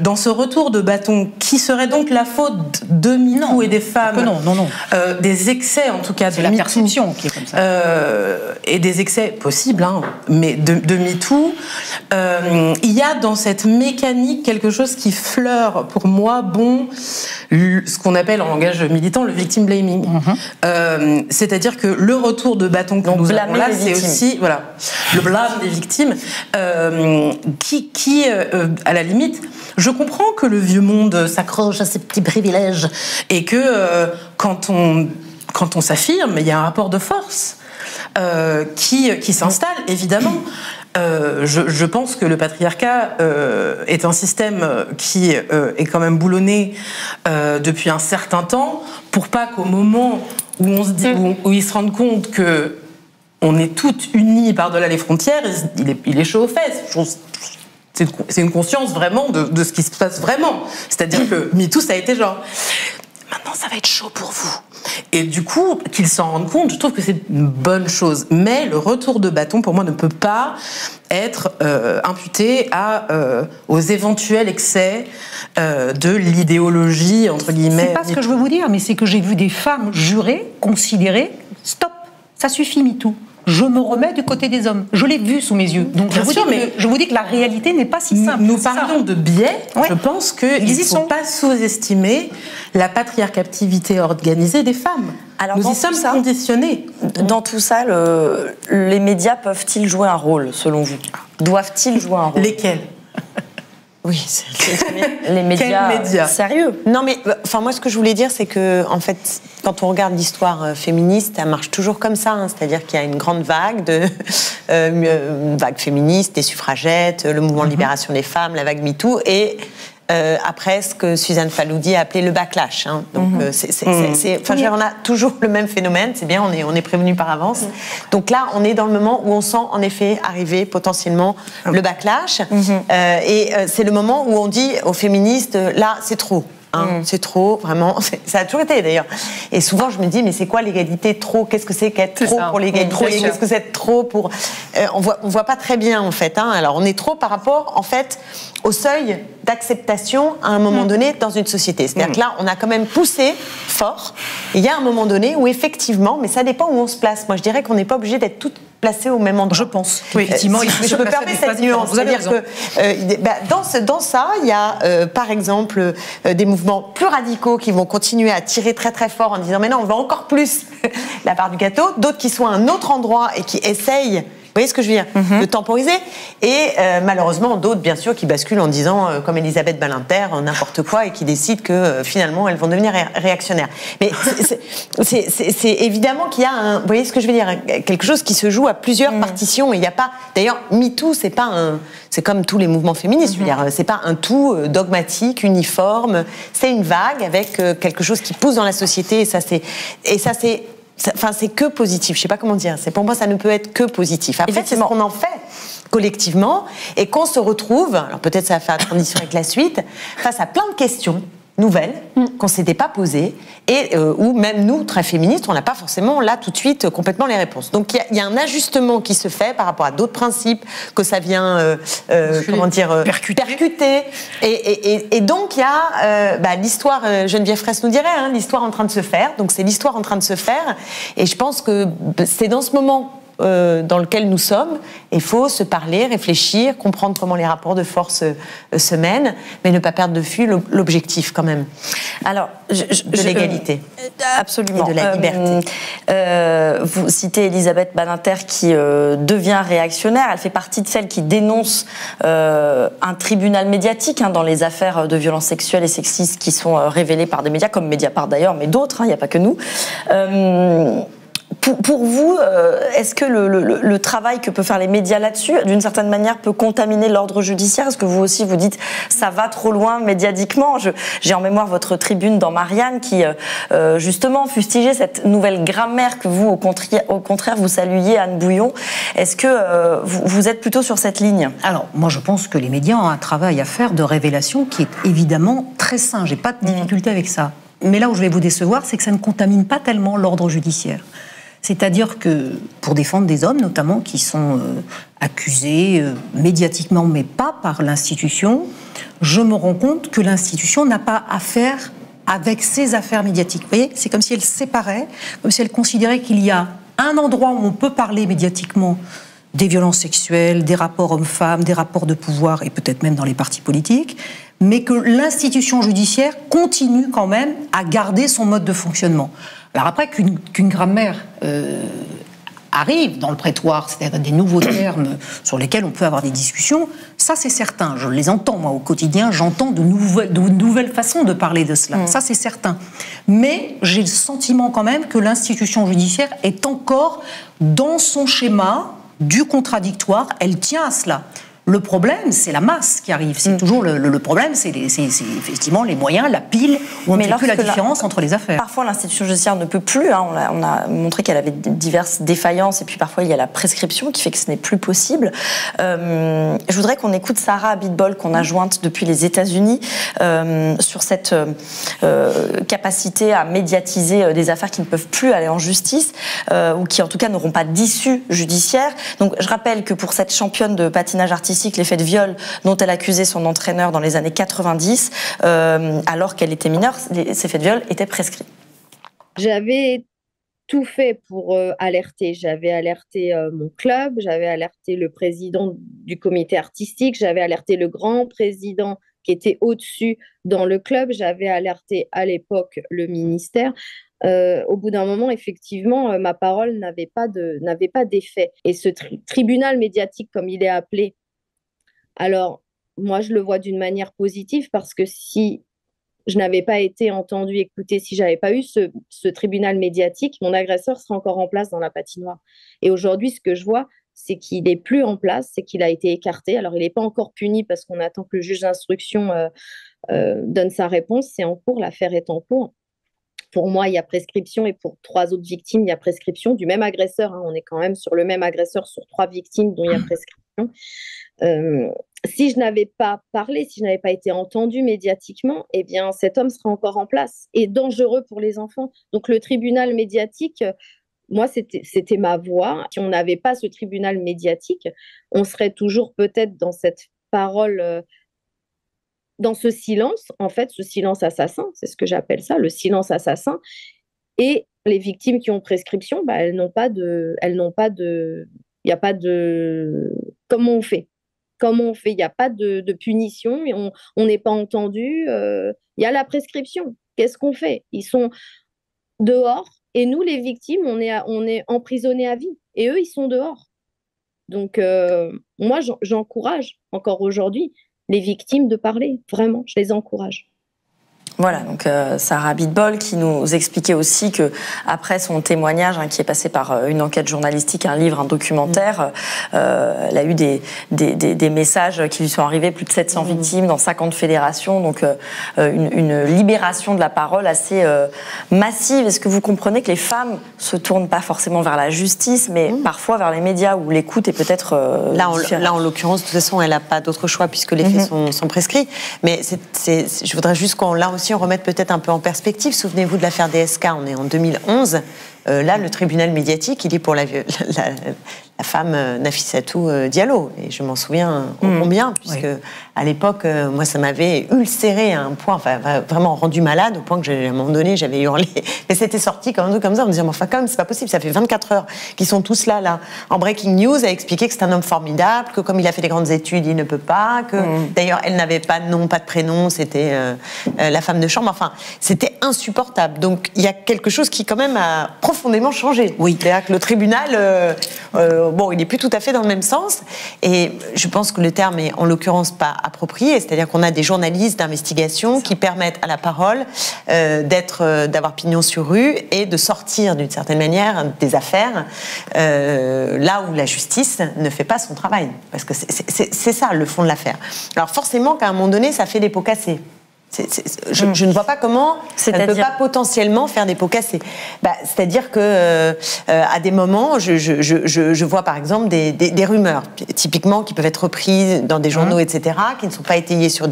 dans ce retour de bâton qui serait donc la faute de MeToo et des femmes, des excès en tout cas de la perception qui est comme ça, et des excès possibles, mais de MeToo, il y a dans cette mécanique quelque chose qui fleure pour moi ce qu'on appelle en langage militant le victim blaming. C'est-à-dire que le retour de bâton que nous avons là, c'est aussi le blâme des victimes qui à la limite, je comprends que le vieux monde s'accroche à ses petits privilèges et que quand on s'affirme, il y a un rapport de force qui s'installe, évidemment. Je pense que le patriarcat est un système qui est quand même boulonné depuis un certain temps pour pas qu'au moment où on se dit, où ils se rendent compte que on est toutes unies par-delà les frontières, il est chaud aux fesses. C'est une conscience vraiment de ce qui se passe vraiment. C'est-à-dire que MeToo, ça a été genre maintenant ça va être chaud pour vous. Et du coup, qu'ils s'en rendent compte, je trouve que c'est une bonne chose. Mais le retour de bâton, pour moi, ne peut pas être imputé aux éventuels excès de l'idéologie, entre guillemets. C'est pas ce que je veux vous dire, mais c'est que j'ai vu des femmes jurer, considérer, stop, ça suffit MeToo. Je me remets du côté des hommes. Je l'ai vu sous mes yeux. Donc je vous dis que la réalité n'est pas si simple. Nous parlons de biais. Ouais. Je pense qu'il ne faut pas sous-estimer la patriarcativité organisée des femmes. Alors, nous y sommes conditionnés. Dans tout ça, les médias peuvent-ils jouer un rôle, selon vous? Doivent-ils jouer un rôle? Lesquels? Oui, les médias sérieux. Non, mais moi, ce que je voulais dire, c'est que, en fait, quand on regarde l'histoire féministe, elle marche toujours comme ça. C'est-à-dire qu'il y a une grande vague une vague féministe, des suffragettes, le mouvement de libération des femmes, la vague MeToo, et après ce que Suzanne Faludi a appelé le backlash. Donc, on a toujours le même phénomène. C'est bien, on est prévenu par avance. Donc là, on est dans le moment où on sent en effet arriver potentiellement le backlash. Et c'est le moment où on dit aux féministes, là, c'est trop. C'est trop, vraiment. Ça a toujours été d'ailleurs. Et souvent, je me dis, mais c'est quoi l'égalité trop? Qu'est-ce que c'est qu'être trop pour l'égalité? Qu'est-ce que c'est être trop pour... on voit pas très bien, en fait. Alors, on est trop par rapport, en fait, au seuil d'acceptation à un moment donné dans une société. C'est-à-dire que là, on a quand même poussé fort. Il y a un moment donné où, effectivement, mais ça dépend où on se place. Moi, je dirais qu'on n'est pas obligé d'être toutes placées au même endroit. Je pense. Oui, effectivement. Je me permets cette nuance. C'est-à-dire que dans ça, il y a, par exemple, des mouvements plus radicaux qui vont continuer à tirer très très fort en disant mais non, on veut encore plus la part du gâteau, d'autres qui sont à un autre endroit et qui essayent, vous voyez ce que je veux dire, de temporiser, et malheureusement d'autres bien sûr qui basculent en disant comme Elisabeth Badinter n'importe quoi et qui décident que finalement elles vont devenir réactionnaires. Mais c'est évidemment qu'il y a vous voyez ce que je veux dire, quelque chose qui se joue à plusieurs partitions. Il n'y a pas, d'ailleurs MeToo c'est comme tous les mouvements féministes, je veux dire, c'est pas un tout dogmatique, uniforme, c'est une vague avec quelque chose qui pousse dans la société, et ça c'est que positif. Je sais pas comment dire. Pour moi, ça ne peut être que positif. Après, c'est ce qu'on en fait collectivement et qu'on se retrouve. Alors peut-être ça va faire transition avec la suite, face à plein de questions nouvelles qu'on s'était pas posées et où même nous, très féministes, on n'a pas forcément là tout de suite complètement les réponses. Donc il y a un ajustement qui se fait par rapport à d'autres principes que ça vient percuter. Et donc il y a l'histoire, Geneviève Fraisse nous dirait, l'histoire en train de se faire. Donc c'est l'histoire en train de se faire. Et je pense que c'est dans ce moment dans lequel nous sommes. Il faut se parler, réfléchir, comprendre comment les rapports de force se mènent, mais ne pas perdre de vue l'objectif quand même. Alors, de l'égalité. Absolument. Et de la liberté. Vous citez Elisabeth Badinter qui devient réactionnaire. Elle fait partie de celles qui dénoncent un tribunal médiatique dans les affaires de violences sexuelles et sexistes qui sont révélées par des médias, comme Mediapart d'ailleurs, mais d'autres, il n'y a pas que nous. Pour vous, est-ce que le travail que peuvent faire les médias là-dessus, d'une certaine manière, peut contaminer l'ordre judiciaire? Est-ce que vous aussi, vous dites, ça va trop loin médiatiquement? J'ai en mémoire votre tribune dans Marianne qui, justement, fustigeait cette nouvelle grammaire que vous, au contraire, vous saluiez, Anne Bouillon. Est-ce que vous êtes plutôt sur cette ligne? Alors, moi, je pense que les médias ont un travail à faire de révélation qui est évidemment très sain. J'ai pas de difficulté avec ça. Mais là où je vais vous décevoir, c'est que ça ne contamine pas tellement l'ordre judiciaire. C'est-à-dire que, pour défendre des hommes, notamment, qui sont accusés médiatiquement, mais pas par l'institution, je me rends compte que l'institution n'a pas affaire avec ces affaires médiatiques. Vous voyez, c'est comme si elle séparait, comme si elle considérait qu'il y a un endroit où on peut parler médiatiquement des violences sexuelles, des rapports hommes-femmes, des rapports de pouvoir, et peut-être même dans les partis politiques, mais que l'institution judiciaire continue quand même à garder son mode de fonctionnement. Alors après, qu'une grammaire arrive dans le prétoire, c'est-à-dire des nouveaux termes sur lesquels on peut avoir des discussions, ça c'est certain. Je les entends, moi, au quotidien, j'entends de nouvelles façons de parler de cela. Ça c'est certain. Mais j'ai le sentiment quand même que l'institution judiciaire est encore dans son schéma du contradictoire, elle tient à cela. Le problème, c'est la masse qui arrive. C'est toujours le problème, c'est effectivement les moyens, la pile, où on ne fait plus la différence entre les affaires. Parfois, l'institution judiciaire ne peut plus. On a montré qu'elle avait diverses défaillances, et puis parfois, il y a la prescription qui fait que ce n'est plus possible. Je voudrais qu'on écoute Sarah Abitbol, qu'on a jointe depuis les États-Unis, sur cette capacité à médiatiser des affaires qui ne peuvent plus aller en justice, ou qui, en tout cas, n'auront pas d'issue judiciaire. Donc, je rappelle que pour cette championne de patinage artistique, les faits de viol dont elle accusait son entraîneur dans les années 90, alors qu'elle était mineure, ces faits de viol étaient prescrits. J'avais tout fait pour alerter. J'avais alerté mon club, j'avais alerté le président du comité artistique, j'avais alerté le grand président qui était au-dessus dans le club, j'avais alerté à l'époque le ministère. Au bout d'un moment, effectivement, ma parole n'avait pas d'effet. Et ce tribunal médiatique, comme il est appelé, alors, moi, je le vois d'une manière positive parce que si je n'avais pas été entendue, écoutée, si je n'avais pas eu ce tribunal médiatique, mon agresseur serait encore en place dans la patinoire. Et aujourd'hui, ce que je vois, c'est qu'il n'est plus en place, c'est qu'il a été écarté. Alors, il n'est pas encore puni parce qu'on attend que le juge d'instruction donne sa réponse. C'est en cours, l'affaire est en cours. Pour moi, il y a prescription et pour 3 autres victimes, il y a prescription du même agresseur. On est quand même sur le même agresseur sur 3 victimes dont il y a prescription. Si je n'avais pas parlé, si je n'avais pas été entendue médiatiquement, eh bien, cet homme serait encore en place et dangereux pour les enfants. Donc, le tribunal médiatique, moi, c'était ma voix. Si on n'avait pas ce tribunal médiatique, on serait toujours peut-être dans cette parole, dans ce silence, en fait, ce silence assassin, c'est ce que j'appelle ça, le silence assassin. Et les victimes qui ont prescription, elles n'ont pas de, il n'y a pas de, comment on fait? Comment on fait? Il n'y a pas de punition, on n'est pas entendu. Il y a la prescription. Qu'est-ce qu'on fait? Ils sont dehors et nous, les victimes, on est emprisonnés à vie. Et eux, ils sont dehors. Donc, moi, j'encourage encore aujourd'hui les victimes de parler. Vraiment, je les encourage. Voilà, donc Sarah Abitbol qui nous expliquait aussi que après son témoignage, qui est passé par une enquête journalistique, un livre, un documentaire, elle a eu des messages qui lui sont arrivés, plus de 700 victimes dans 50 fédérations, donc une libération de la parole assez massive. Est-ce que vous comprenez que les femmes se tournent pas forcément vers la justice, mais parfois vers les médias où l'écoute est peut-être là, en l'occurrence, de toute façon, elle n'a pas d'autre choix puisque les faits sont prescrits. Mais je voudrais juste qu'on remette peut-être un peu en perspective. Souvenez-vous de l'affaire DSK, on est en 2011. Là, le tribunal médiatique, il est pour la la femme Nafissatou Diallo. Et je m'en souviens combien, puisque à l'époque, moi, ça m'avait ulcéré à un point, enfin, vraiment rendu malade, au point que, à un moment donné, j'avais hurlé. Mais c'était sorti comme un truc comme ça, en me disant, enfin, quand même, c'est pas possible, ça fait 24 heures qu'ils sont tous là, en breaking news, à expliquer que c'est un homme formidable, que comme il a fait des grandes études, il ne peut pas, que d'ailleurs, elle n'avait pas de nom, pas de prénom, c'était la femme de chambre. Enfin, c'était insupportable. Donc, il y a quelque chose qui, quand même, a profondément changé. Oui. C'est-à-dire que le tribunal, bon, il n'est plus tout à fait dans le même sens. Et je pense que le terme est, en l'occurrence, pas approprié. C'est-à-dire qu'on a des journalistes d'investigation qui permettent à la parole d'avoir pignon sur rue et de sortir, d'une certaine manière, des affaires là où la justice ne fait pas son travail. Parce que c'est ça, le fond de l'affaire. Alors, forcément, qu'à un moment donné, ça fait des pots cassés. Je ne vois pas comment ça ne peut pas potentiellement faire des pots cassés. C'est-à-dire que à des moments, je vois par exemple des rumeurs, typiquement qui peuvent être reprises dans des journaux, etc., qui ne sont pas étayées sur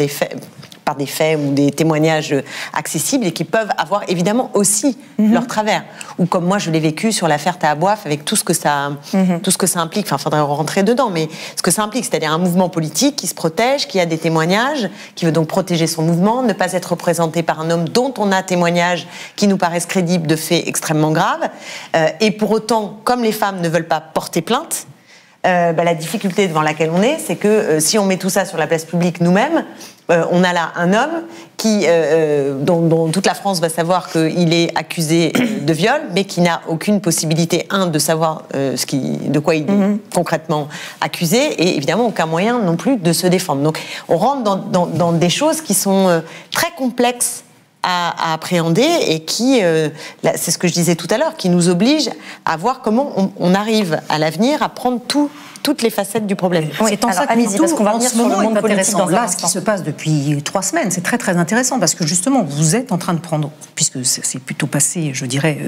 par des faits ou des témoignages accessibles et qui peuvent avoir évidemment aussi leur travers. Ou comme moi, je l'ai vécu sur l'affaire Tahabouaf avec tout ce que ça implique. Enfin, il faudrait rentrer dedans, mais ce que ça implique, c'est-à-dire un mouvement politique qui se protège, qui a des témoignages, qui veut donc protéger son mouvement, ne pas être représenté par un homme dont on a témoignages qui nous paraissent crédibles de faits extrêmement graves. Et pour autant, comme les femmes ne veulent pas porter plainte, la difficulté devant laquelle on est, c'est que si on met tout ça sur la place publique nous-mêmes, on a là un homme dont toute la France va savoir qu'il est accusé de viol, mais qui n'a aucune possibilité, de savoir de quoi il est concrètement accusé, et évidemment aucun moyen non plus de se défendre. Donc on rentre dans des choses qui sont très complexes à appréhender et qui, c'est ce que je disais tout à l'heure, qui nous oblige à voir comment on arrive à l'avenir à prendre toutes les facettes du problème. C'est en ça que parce qu'on va revenir sur le monde politique dans là, ce qui se passe depuis 3 semaines, c'est très très intéressant parce que justement, vous êtes en train de prendre, puisque c'est plutôt passé, je dirais,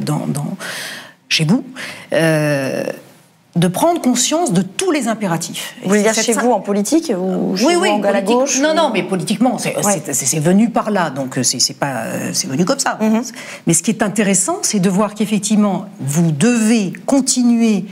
chez vous, de prendre conscience de tous les impératifs. Vous voulez dire chez vous en politique ou chez vous à la gauche? Non, mais politiquement, c'est venu par là, donc c'est venu comme ça. Mais ce qui est intéressant, c'est de voir qu'effectivement, vous devez continuer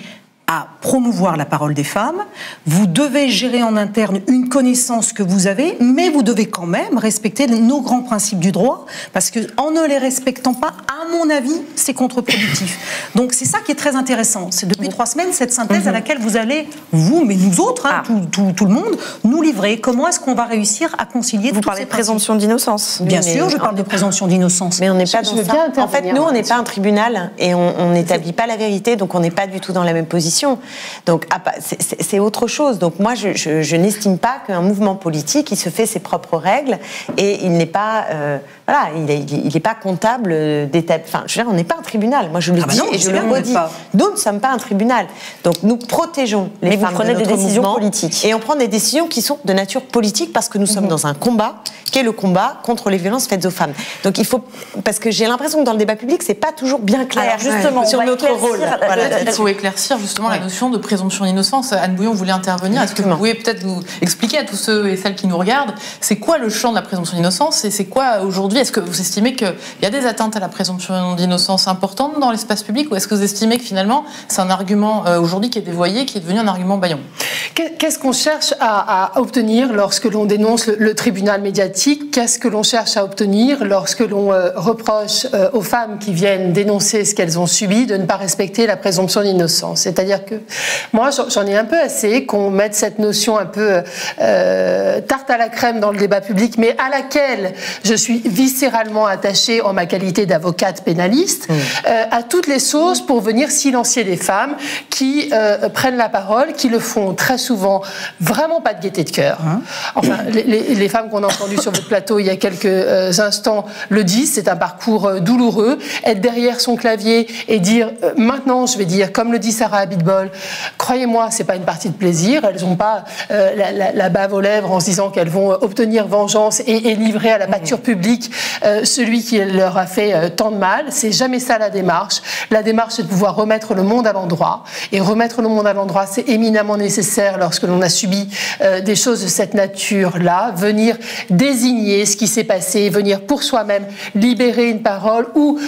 à promouvoir la parole des femmes, vous devez gérer en interne une connaissance que vous avez, mais vous devez quand même respecter nos grands principes du droit, parce qu'en ne les respectant pas, à mon avis, c'est contre-productif. Donc c'est ça qui est très intéressant. C'est depuis 3 semaines cette synthèse à laquelle vous allez, vous, mais nous autres, tout le monde, nous livrer. Comment est-ce qu'on va réussir à concilier Vous parlez de présomption d'innocence. Bien sûr, je parle de présomption d'innocence. Mais on n'est pas dans ça. En fait, nous, on n'est pas un tribunal et on n'établit pas la vérité, donc on n'est pas du tout dans la même position. Donc c'est autre chose. Donc moi je n'estime pas qu'un mouvement politique il se fait ses propres règles et il n'est pas il n'est pas comptable d'état. Enfin je veux dire on n'est pas un tribunal. Moi je le dis et je le redis. Nous ne sommes pas un tribunal. Donc nous protégeons les femmes. Vous prenez des décisions politiques et on prend des décisions qui sont de nature politique parce que nous sommes dans un combat qui est le combat contre les violences faites aux femmes. Donc il faut parce que j'ai l'impression que dans le débat public c'est pas toujours bien clair. Alors, justement sur notre rôle. Il faut éclaircir justement la notion de présomption d'innocence. Anne Bouillon voulait intervenir. Est-ce que vous pouvez peut-être nous expliquer à tous ceux et celles qui nous regardent, c'est quoi le champ de la présomption d'innocence et c'est quoi aujourd'hui? Est-ce que vous estimez qu'il y a des atteintes à la présomption d'innocence importantes dans l'espace public ou est-ce que vous estimez que finalement c'est un argument aujourd'hui qui est dévoyé, qui est devenu un argument bâillon? Qu'est-ce qu'on cherche à obtenir lorsque l'on dénonce le tribunal médiatique? Qu'est-ce que l'on cherche à obtenir lorsque l'on reproche aux femmes qui viennent dénoncer ce qu'elles ont subi de ne pas respecter la présomption d'innocence? C'est-à-dire que moi, j'en ai un peu assez qu'on mette cette notion un peu tarte à la crème dans le débat public, mais à laquelle je suis viscéralement attachée en ma qualité d'avocate pénaliste, à toutes les sauces pour venir silencier des femmes qui prennent la parole, qui le font très souvent vraiment pas de gaieté de cœur. Enfin, les femmes qu'on a entendues sur votre plateau il y a quelques instants le disent, c'est un parcours douloureux. Être derrière son clavier et dire maintenant, je vais dire, comme le dit Sarah Abitbol, croyez-moi, c'est pas une partie de plaisir. Elles n'ont pas la bave aux lèvres en se disant qu'elles vont obtenir vengeance et livrer à la pâture publique celui qui leur a fait tant de mal. C'est jamais ça la démarche. La démarche, c'est de pouvoir remettre le monde à l'endroit. Et remettre le monde à l'endroit, c'est éminemment nécessaire lorsque l'on a subi des choses de cette nature-là. Venir désigner ce qui s'est passé, venir pour soi-même libérer une parole ou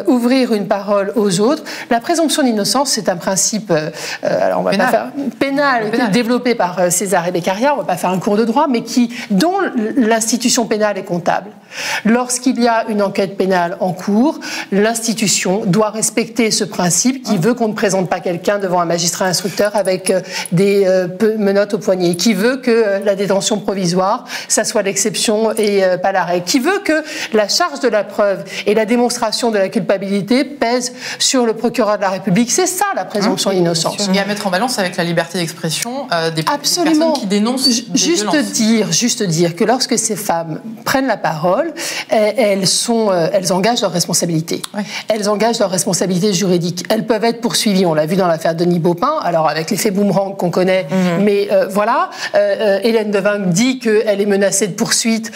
ouvrir une parole aux autres. La présomption d'innocence, c'est un principe principe alors on va pas faire, pénal. Développé par César et Beccaria, on va pas faire un cours de droit, mais dont l'institution pénale est comptable. Lorsqu'il y a une enquête pénale en cours, l'institution doit respecter ce principe qui veut qu'on ne présente pas quelqu'un devant un magistrat instructeur avec des menottes au poignet, qui veut que la détention provisoire, ça soit l'exception et pas la règle, qui veut que la charge de la preuve et la démonstration de la culpabilité pèsent sur le procureur de la République. C'est ça la présomption d'innocence. Et à mettre en balance avec la liberté d'expression des personnes qui dénoncent des violences. Juste dire que lorsque ces femmes prennent la parole, elles engagent leurs responsabilités. Ouais. Elles engagent leurs responsabilités juridiques. Elles peuvent être poursuivies. On l'a vu dans l'affaire Denis Baupin, alors avec l'effet boomerang qu'on connaît, mais voilà. Hélène Devinck dit qu'elle est menacée de poursuite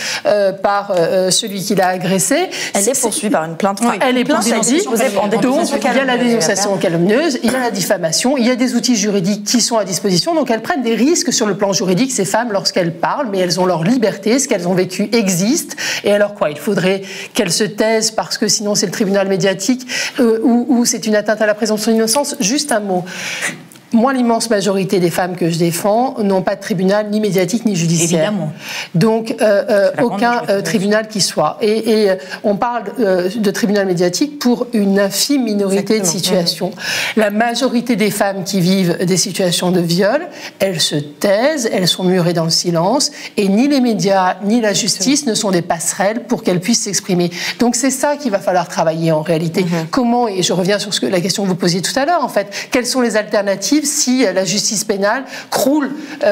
par celui qui l'a agressée. Elle est poursuivie par une plainte. Elle est poursuivie. Donc, il y a la dénonciation calomnieuse, il y a la diffamation, il y a des outils juridiques qui sont à disposition. Donc, elles prennent des risques sur le plan juridique, ces femmes, lorsqu'elles parlent, mais elles ont leur liberté, ce qu'elles ont vécu existe. Et alors quoi? Il faudrait qu'elles se taisent parce que sinon c'est le tribunal médiatique ou c'est une atteinte à la présomption d'innocence. Juste un mot. Moi, l'immense majorité des femmes que je défends n'ont pas de tribunal ni médiatique ni judiciaire. Évidemment. Donc, aucun tribunal qui soit. Et on parle de tribunal médiatique pour une infime minorité de situations. La majorité des femmes qui vivent des situations de viol, elles se taisent, elles sont murées dans le silence, et ni les médias ni la justice ne sont des passerelles pour qu'elles puissent s'exprimer. Donc, c'est ça qu'il va falloir travailler en réalité. Comment, et je reviens sur la question que vous posiez tout à l'heure, en fait, quelles sont les alternatives si la justice pénale croule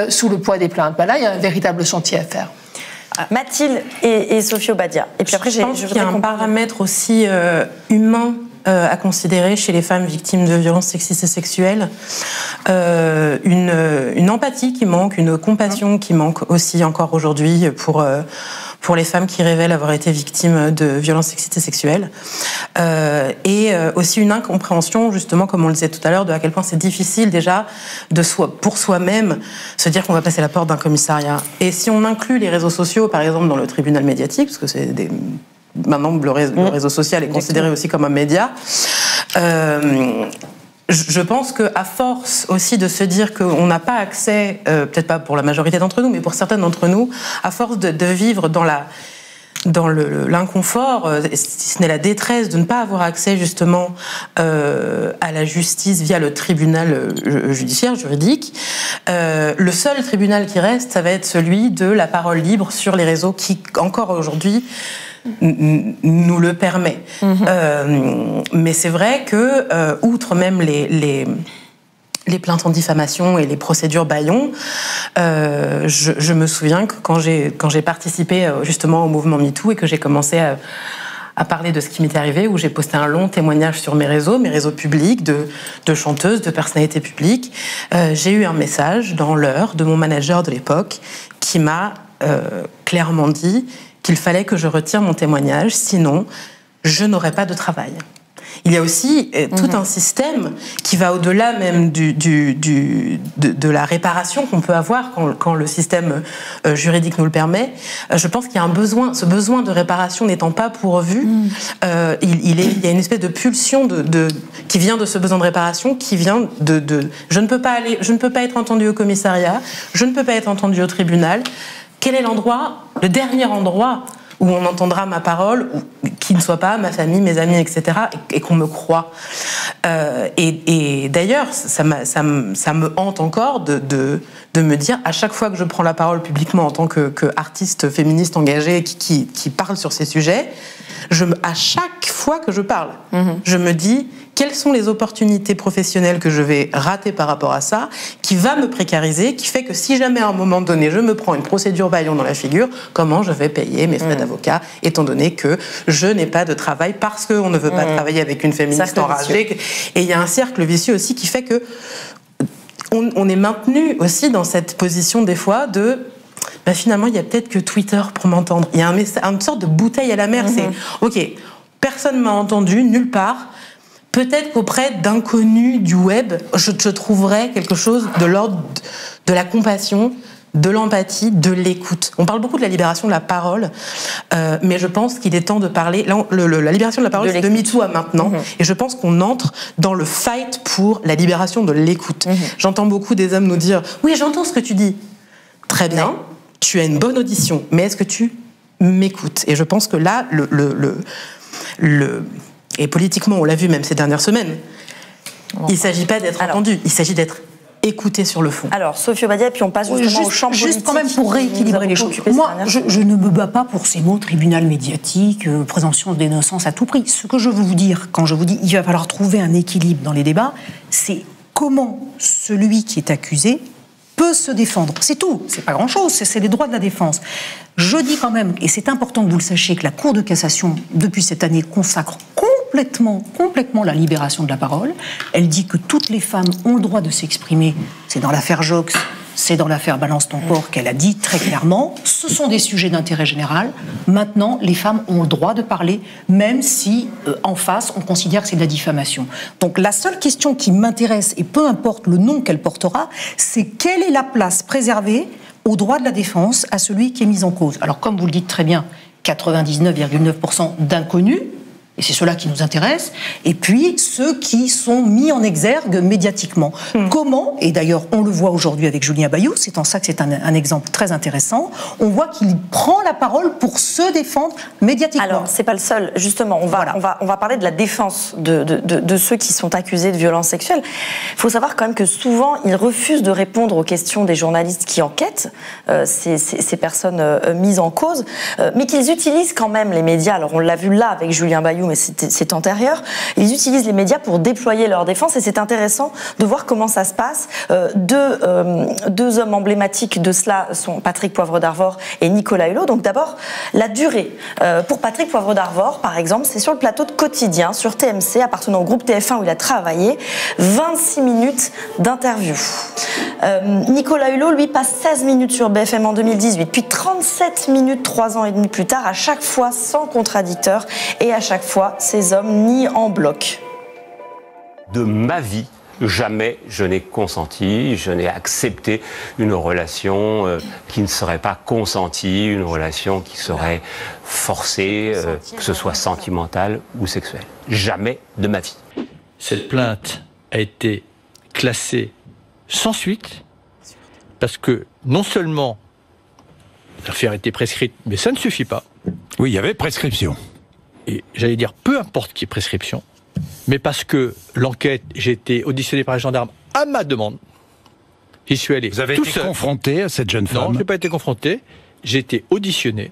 sous le poids des plaintes? Là, il y a un véritable chantier à faire. Mathilde et Sophie Obadia. Et puis après, je pense qu'il y a un paramètre aussi humain à considérer chez les femmes victimes de violences sexistes et sexuelles. Une empathie qui manque, une compassion qui manque aussi encore aujourd'hui pour les femmes qui révèlent avoir été victimes de violences sexistes et sexuelles. Et aussi une incompréhension, justement, comme on le disait tout à l'heure, de à quel point c'est difficile déjà pour soi-même se dire qu'on va passer la porte d'un commissariat. Et si on inclut les réseaux sociaux, par exemple, dans le tribunal médiatique, parce que c'est maintenant le réseau social est considéré aussi comme un média, je pense qu'à force aussi de se dire qu'on n'a pas accès, peut-être pas pour la majorité d'entre nous, mais pour certaines d'entre nous, à force de vivre dans l'inconfort, si ce n'est la détresse de ne pas avoir accès justement à la justice via le tribunal judiciaire, juridique, le seul tribunal qui reste, ça va être celui de la parole libre sur les réseaux qui, encore aujourd'hui, nous le permet. Mais c'est vrai que, outre même les plaintes en diffamation et les procédures bâillons, je me souviens que quand j'ai participé justement au mouvement MeToo et que j'ai commencé à parler de ce qui m'était arrivé, où j'ai posté un long témoignage sur mes réseaux publics de chanteuses, de personnalités publiques, j'ai eu un message dans l'heure de mon manager de l'époque qui m'a clairement dit qu'il fallait que je retire mon témoignage, sinon je n'aurais pas de travail. Il y a aussi tout un système qui va au-delà même de la réparation qu'on peut avoir quand le système juridique nous le permet. Je pense qu'il y a ce besoin de réparation n'étant pas pourvu, il y a une espèce de pulsion qui vient de ce besoin de réparation, qui vient je ne peux pas être entendue au commissariat, je ne peux pas être entendue au tribunal. Quel est le dernier endroit où on entendra ma parole, qui ne soit pas ma famille, mes amis, etc., et qu'on me croit. Et d'ailleurs, ça me hante encore de me dire, à chaque fois que je prends la parole publiquement en tant qu'artiste féministe engagée qui parle sur ces sujets, à chaque fois que je parle, je me dis, quelles sont les opportunités professionnelles que je vais rater par rapport à ça, qui va me précariser, qui fait que si jamais à un moment donné je me prends une procédure bâillon dans la figure, comment je vais payer mes frais d'avocat, étant donné que je n'ai pas de travail parce qu'on ne veut pas travailler avec une féministe enragée. Et il y a un cercle vicieux aussi qui fait que on est maintenu aussi dans cette position des fois de finalement il y a peut-être que Twitter pour m'entendre. Il y a une sorte de bouteille à la mer, c'est ok, personne m'a entendu nulle part. Peut-être qu'auprès d'inconnus du web, je trouverais quelque chose de l'ordre de la compassion, de l'empathie, de l'écoute. On parle beaucoup de la libération de la parole, mais je pense qu'il est temps de parler... Là, la libération de la parole, c'est de MeToo à maintenant, et je pense qu'on entre dans le fight pour la libération de l'écoute. J'entends beaucoup des hommes nous dire « Oui, j'entends ce que tu dis. Très bien, tu as une bonne audition, mais est-ce que tu m'écoutes ?» Et je pense que là, et politiquement, on l'a vu même ces dernières semaines, il ne s'agit pas d'être entendu, il s'agit d'être écouté sur le fond. Alors, Sophie Obadia, puis on passe justement au champ politique. Juste quand même pour rééquilibrer les choses. Moi, je ne me bats pas pour ces mots, tribunal médiatique, présomption d'innocence à tout prix. Ce que je veux vous dire, quand je vous dis il va falloir trouver un équilibre dans les débats, c'est comment celui qui est accusé peut se défendre. C'est tout, c'est pas grand-chose, c'est les droits de la défense. Je dis quand même, et c'est important que vous le sachiez, que la Cour de cassation, depuis cette année, consacre complètement la libération de la parole. Elle dit que toutes les femmes ont le droit de s'exprimer. C'est dans l'affaire Jox, c'est dans l'affaire Balance ton corps qu'elle a dit très clairement. Ce sont des sujets d'intérêt général. Maintenant, les femmes ont le droit de parler, même si, en face, on considère que c'est de la diffamation. Donc la seule question qui m'intéresse, et peu importe le nom qu'elle portera, c'est quelle est la place préservée au droit de la défense à celui qui est mis en cause. Alors comme vous le dites très bien, 99,9% d'inconnus, et c'est ceux-là qui nous intéressent, et puis ceux qui sont mis en exergue médiatiquement. Comment, et d'ailleurs on le voit aujourd'hui avec Julien Bayou, c'est en ça que c'est un exemple très intéressant, on voit qu'il prend la parole pour se défendre médiatiquement. Alors, c'est pas le seul, justement, on va parler de la défense de ceux qui sont accusés de violences sexuelles. Il faut savoir quand même que souvent, ils refusent de répondre aux questions des journalistes qui enquêtent, ces personnes mises en cause, mais qu'ils utilisent quand même les médias. Alors on l'a vu là avec Julien Bayou, mais c'est antérieur. Ils utilisent les médias pour déployer leur défense et c'est intéressant de voir comment ça se passe. Deux hommes emblématiques de cela sont Patrick Poivre d'Arvor et Nicolas Hulot. Donc d'abord, la durée. Pour Patrick Poivre d'Arvor, par exemple, c'est sur le plateau de Quotidien, sur TMC, appartenant au groupe TF1 où il a travaillé, 26 minutes d'interview. Nicolas Hulot, lui, passe 16 minutes sur BFM en 2018, puis 37 minutes 3 ans et demi plus tard, à chaque fois sans contradicteur et à chaque fois ces hommes nient en bloc. De ma vie, jamais je n'ai consenti, je n'ai accepté une relation qui ne serait pas consentie, une relation qui serait forcée, que ce soit sentimentale ou sexuelle. Jamais de ma vie. Cette plainte a été classée sans suite parce que non seulement l'affaire a été prescrite, mais ça ne suffit pas. Oui, il y avait prescription. Et j'allais dire peu importe qui est prescription, mais parce que l'enquête, j'ai été auditionné par les gendarmes à ma demande. J'y suis allé. Vous avez tout été seul. confronté à cette jeune femme? Non, je n'ai pas été confronté. J'ai été auditionné.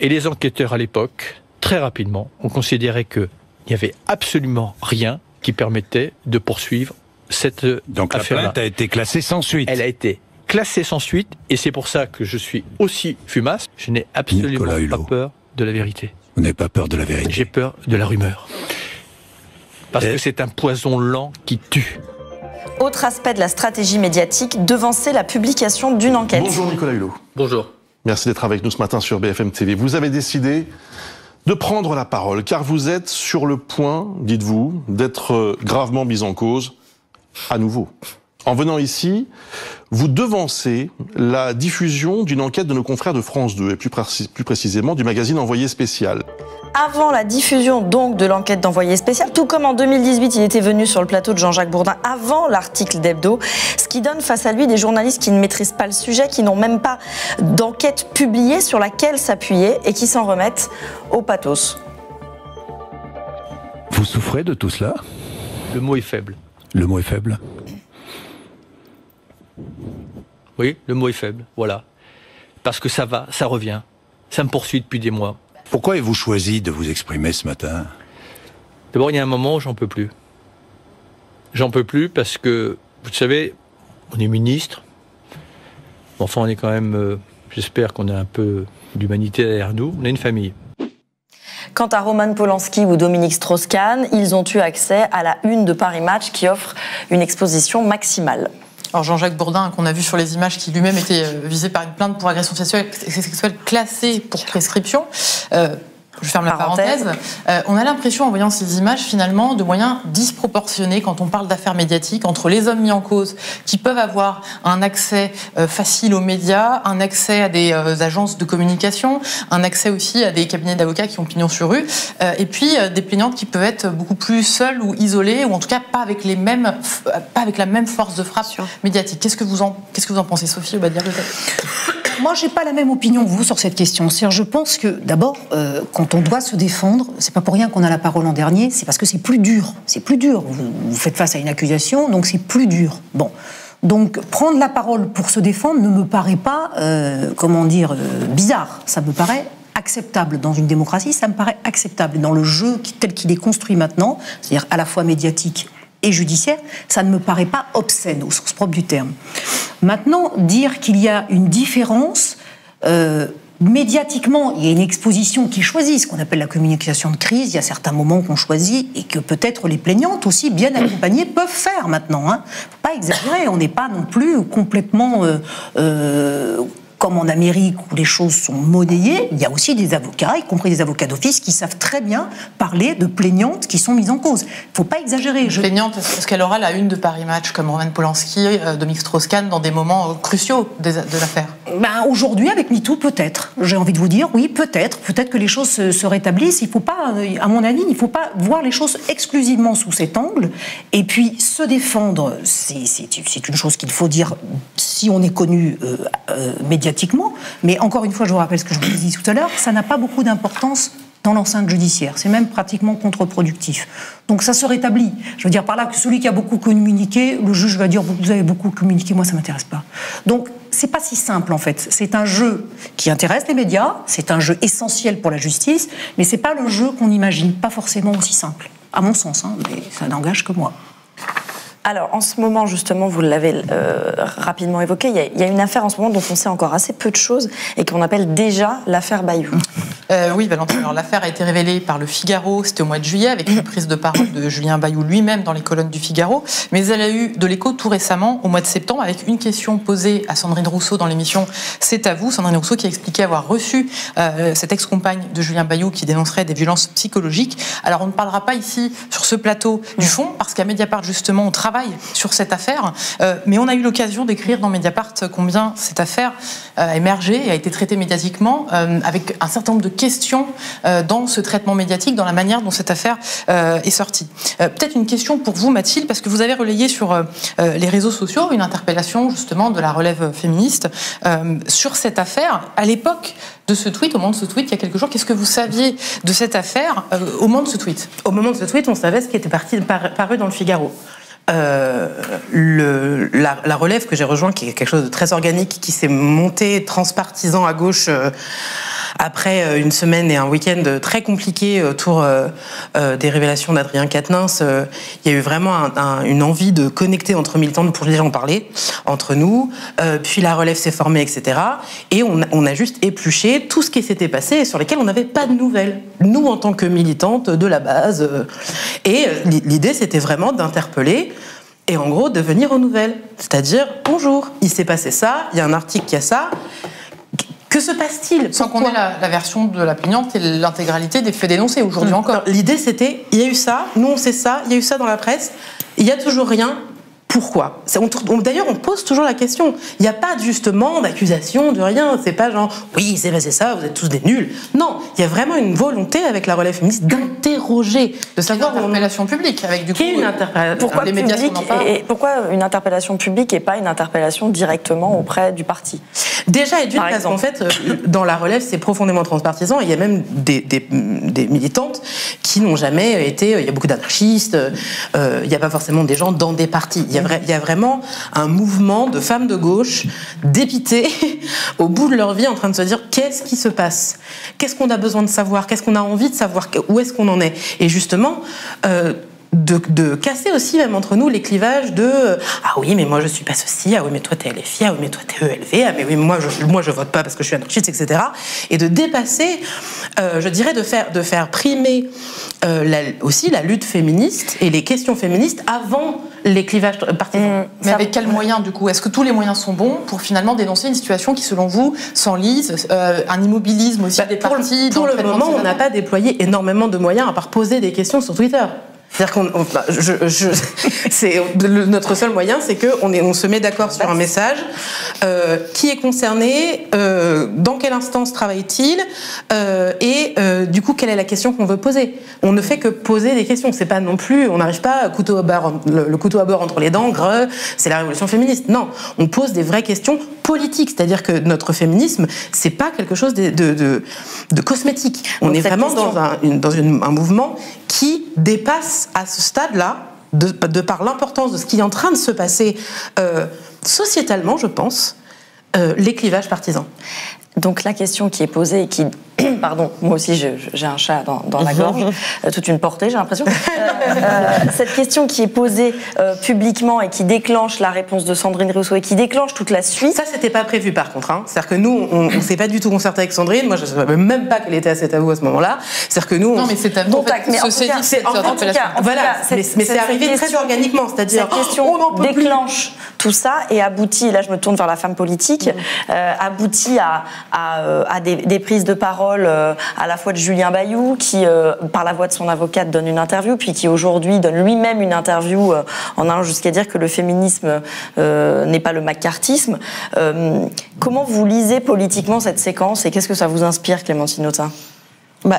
Et les enquêteurs à l'époque, très rapidement, ont considéré qu'il n'y avait absolument rien qui permettait de poursuivre cette affaire-là. Donc la plainte a été classée sans suite. Elle a été classée sans suite, et c'est pour ça que je suis aussi fumasse. Je n'ai absolument pas peur de la vérité. Vous n'avez pas peur de la vérité? J'ai peur de la rumeur. Parce que c'est un poison lent qui tue. Autre aspect de la stratégie médiatique, devancer la publication d'une enquête. Bonjour Nicolas Hulot. Bonjour. Merci d'être avec nous ce matin sur BFM TV. Vous avez décidé de prendre la parole, car vous êtes sur le point, dites-vous, d'être gravement mis en cause à nouveau. En venant ici, vous devancez la diffusion d'une enquête de nos confrères de France 2, et plus précisément du magazine Envoyé Spécial. Avant la diffusion donc de l'enquête d'Envoyé Spécial, tout comme en 2018, il était venu sur le plateau de Jean-Jacques Bourdin avant l'article d'Hebdo, ce qui donne face à lui des journalistes qui ne maîtrisent pas le sujet, qui n'ont même pas d'enquête publiée sur laquelle s'appuyer et qui s'en remettent au pathos. Vous souffrez de tout cela? Le mot est faible. Le mot est faible? Oui, le mot est faible, voilà. Parce que ça va, ça revient. Ça me poursuit depuis des mois. Pourquoi avez-vous choisi de vous exprimer ce matin? D'abord, il y a un moment où j'en peux plus. J'en peux plus parce que, vous savez, on est ministre. Enfin, on est quand même, j'espère qu'on a un peu d'humanité derrière nous. On a une famille. Quant à Roman Polanski ou Dominique Strauss-Kahn, ils ont eu accès à la une de Paris Match qui offre une exposition maximale. Alors Jean-Jacques Bourdin, qu'on a vu sur les images, qui lui-même était visé par une plainte pour agression sexuelle classée pour prescription. Je ferme la parenthèse. On a l'impression, en voyant ces images, finalement, de moyens disproportionnés quand on parle d'affaires médiatiques entre les hommes mis en cause, qui peuvent avoir un accès facile aux médias, un accès à des agences de communication, un accès aussi à des cabinets d'avocats qui ont pignon sur rue, et puis des plaignantes qui peuvent être beaucoup plus seules ou isolées, ou en tout cas pas avec la même force de frappe médiatique. Qu'est-ce que vous en pensez, Sophie Obadia, peut-être ? Moi, j'ai pas la même opinion que vous sur cette question. C'est-à-dire, je pense que, d'abord, quand on doit se défendre, c'est pas pour rien qu'on a la parole en dernier, c'est parce que c'est plus dur. C'est plus dur. Vous faites face à une accusation, donc c'est plus dur. Bon. Donc, prendre la parole pour se défendre ne me paraît pas, bizarre. Ça me paraît acceptable. Dans une démocratie, ça me paraît acceptable. Dans le jeu tel qu'il est construit maintenant, c'est-à-dire à la fois médiatique et judiciaire, ça ne me paraît pas obscène au sens propre du terme. Maintenant, dire qu'il y a une différence, médiatiquement, il y a une exposition qui choisit, ce qu'on appelle la communication de crise, il y a certains moments qu'on choisit et que peut-être les plaignantes aussi, bien accompagnées, peuvent faire maintenant. Faut pas exagérer, on n'est pas non plus complètement... comme en Amérique où les choses sont monnayées, il y a aussi des avocats, y compris des avocats d'office, qui savent très bien parler de plaignantes qui sont mises en cause. Il ne faut pas exagérer. Plaignante, est-ce qu'elle aura la une de Paris Match, comme Roman Polanski, Dominique Strauss-Kahn, dans des moments cruciaux de l'affaire ? Aujourd'hui, avec MeToo, peut-être. J'ai envie de vous dire, oui, peut-être. Peut-être que les choses se rétablissent. Il ne faut pas, à mon avis, il ne faut pas voir les choses exclusivement sous cet angle. Et puis, se défendre, c'est une chose qu'il faut dire si on est connu médiatiquement. Mais encore une fois, je vous rappelle ce que je vous ai dit tout à l'heure, ça n'a pas beaucoup d'importance dans l'enceinte judiciaire. C'est même pratiquement contre-productif. Donc ça se rétablit. Je veux dire par là que celui qui a beaucoup communiqué, le juge va dire vous avez beaucoup communiqué, moi ça m'intéresse pas. Donc c'est pas si simple en fait. C'est un jeu qui intéresse les médias, c'est un jeu essentiel pour la justice, mais c'est pas le jeu qu'on imagine, pas forcément aussi simple, à mon sens, mais ça n'engage que moi. Alors, en ce moment, justement, vous l'avez rapidement évoqué, il y a une affaire en ce moment dont on sait encore assez peu de choses et qu'on appelle déjà l'affaire Bayou. Oui, Valentine, alors l'affaire a été révélée par Le Figaro, c'était au mois de juillet, avec une prise de parole de Julien Bayou lui-même dans les colonnes du Figaro, mais elle a eu de l'écho tout récemment, au mois de septembre, avec une question posée à Sandrine Rousseau dans l'émission C'est à vous, Sandrine Rousseau qui a expliqué avoir reçu cette ex-compagne de Julien Bayou qui dénoncerait des violences psychologiques. Alors, on ne parlera pas ici, sur ce plateau, du fond, parce qu'à Mediapart, justement, on travaille sur cette affaire, mais on a eu l'occasion d'écrire dans Mediapart combien cette affaire a émergé et a été traitée médiatiquement, avec un certain nombre de questions dans ce traitement médiatique, dans la manière dont cette affaire est sortie. Peut-être une question pour vous, Mathilde, parce que vous avez relayé sur les réseaux sociaux une interpellation justement de la relève féministe sur cette affaire. À l'époque de ce tweet, au moment de ce tweet, il y a quelques jours, qu'est-ce que vous saviez de cette affaire au moment de ce tweet ? Au moment de ce tweet, on savait ce qui était paru dans le Figaro. La relève que j'ai rejoint, qui est quelque chose de très organique, qui s'est monté transpartisan à gauche après une semaine et un week-end très compliqué autour des révélations d'Adrien Quatennens. Il y a eu vraiment une envie de connecter entre militantes pour déjà en parler entre nous. Puis la relève s'est formée, etc. Et on a juste épluché tout ce qui s'était passé et sur lesquels on n'avait pas de nouvelles. Nous, en tant que militantes de la base. Et l'idée, c'était vraiment d'interpeller et en gros de venir aux nouvelles. C'est-à-dire, bonjour, il s'est passé ça, il y a un article qui a ça. Que se passe-t-il ? Sans qu'on ait la version de la plaignante et l'intégralité des faits dénoncés aujourd'hui encore. L'idée, c'était, il y a eu ça, nous on sait ça, il y a eu ça dans la presse, il n'y a toujours rien. Pourquoi ? D'ailleurs, on pose toujours la question. Il n'y a pas justement d'accusation, de rien. C'est pas genre, oui, c'est ça, vous êtes tous des nuls. Non, il y a vraiment une volonté avec la relève féministe d'interroger, de savoir... Une interpellation publique, avec du coup... Une interpellation. Pourquoi les médias s'en emparent ? Et pourquoi une interpellation publique et pas une interpellation directement auprès du parti ? Déjà, et d'une parce qu'en fait, dans la relève, c'est profondément transpartisan. Il y a même des militantes qui n'ont jamais été... Il y a beaucoup d'anarchistes, il n'y a pas forcément des gens dans des partis. Il y a vraiment un mouvement de femmes de gauche dépitées au bout de leur vie en train de se dire qu'est-ce qui se passe ? Qu'est-ce qu'on a besoin de savoir ? Qu'est-ce qu'on a envie de savoir ? Où est-ce qu'on en est ? Et justement, de casser aussi même entre nous les clivages de ah oui mais moi je suis pas ceci, ah oui mais toi t'es LFI, ah oui mais toi t'es ELV, ah mais oui moi je vote pas parce que je suis anarchiste, etc. Et de dépasser, je dirais de faire primer aussi la lutte féministe et les questions féministes avant les clivages partisans. Mais avec quels moyens du coup? Est-ce que tous les moyens sont bons pour finalement dénoncer une situation qui selon vous s'enlise, un immobilisme aussi des partis? Pour le moment on n'a pas déployé énormément de moyens à part poser des questions sur Twitter. C'est-à-dire notre seul moyen, c'est qu'on se met d'accord sur un message. Qui est concerné, dans quelle instance travaille-t-il, et du coup, quelle est la question qu'on veut poser. On ne fait que poser des questions. C'est pas non plus, on n'arrive pas le couteau à beurre entre les dents, c'est la révolution féministe. Non, on pose des vraies questions politiques. C'est-à-dire que notre féminisme, c'est pas quelque chose de cosmétique. On est vraiment dans un mouvement qui dépasse à ce stade-là, de par l'importance de ce qui est en train de se passer sociétalement, je pense, les clivages partisans. Donc la question qui est posée et qui... Pardon, moi aussi j'ai un chat dans la gorge, toute une portée j'ai l'impression. Cette question qui est posée publiquement et qui déclenche la réponse de Sandrine Rousseau et qui déclenche toute la suite... Ça c'était pas prévu par contre. C'est-à-dire que nous, on ne s'est pas du tout concerté avec Sandrine. Moi je ne savais même pas qu'elle était à cet avou à ce moment-là. C'est-à-dire que nous... Non mais c'est un contact. Mais en tout cas, voilà, mais c'est arrivé très organiquement. C'est-à-dire cette question déclenche tout ça et aboutit, là je me tourne vers la femme politique, aboutit à des prises de parole à la fois de Julien Bayou qui, par la voix de son avocate, donne une interview, puis qui aujourd'hui donne lui-même une interview en allant jusqu'à dire que le féminisme n'est pas le macartisme. Comment vous lisez politiquement cette séquence et qu'est-ce que ça vous inspire, Clémentine Autain ?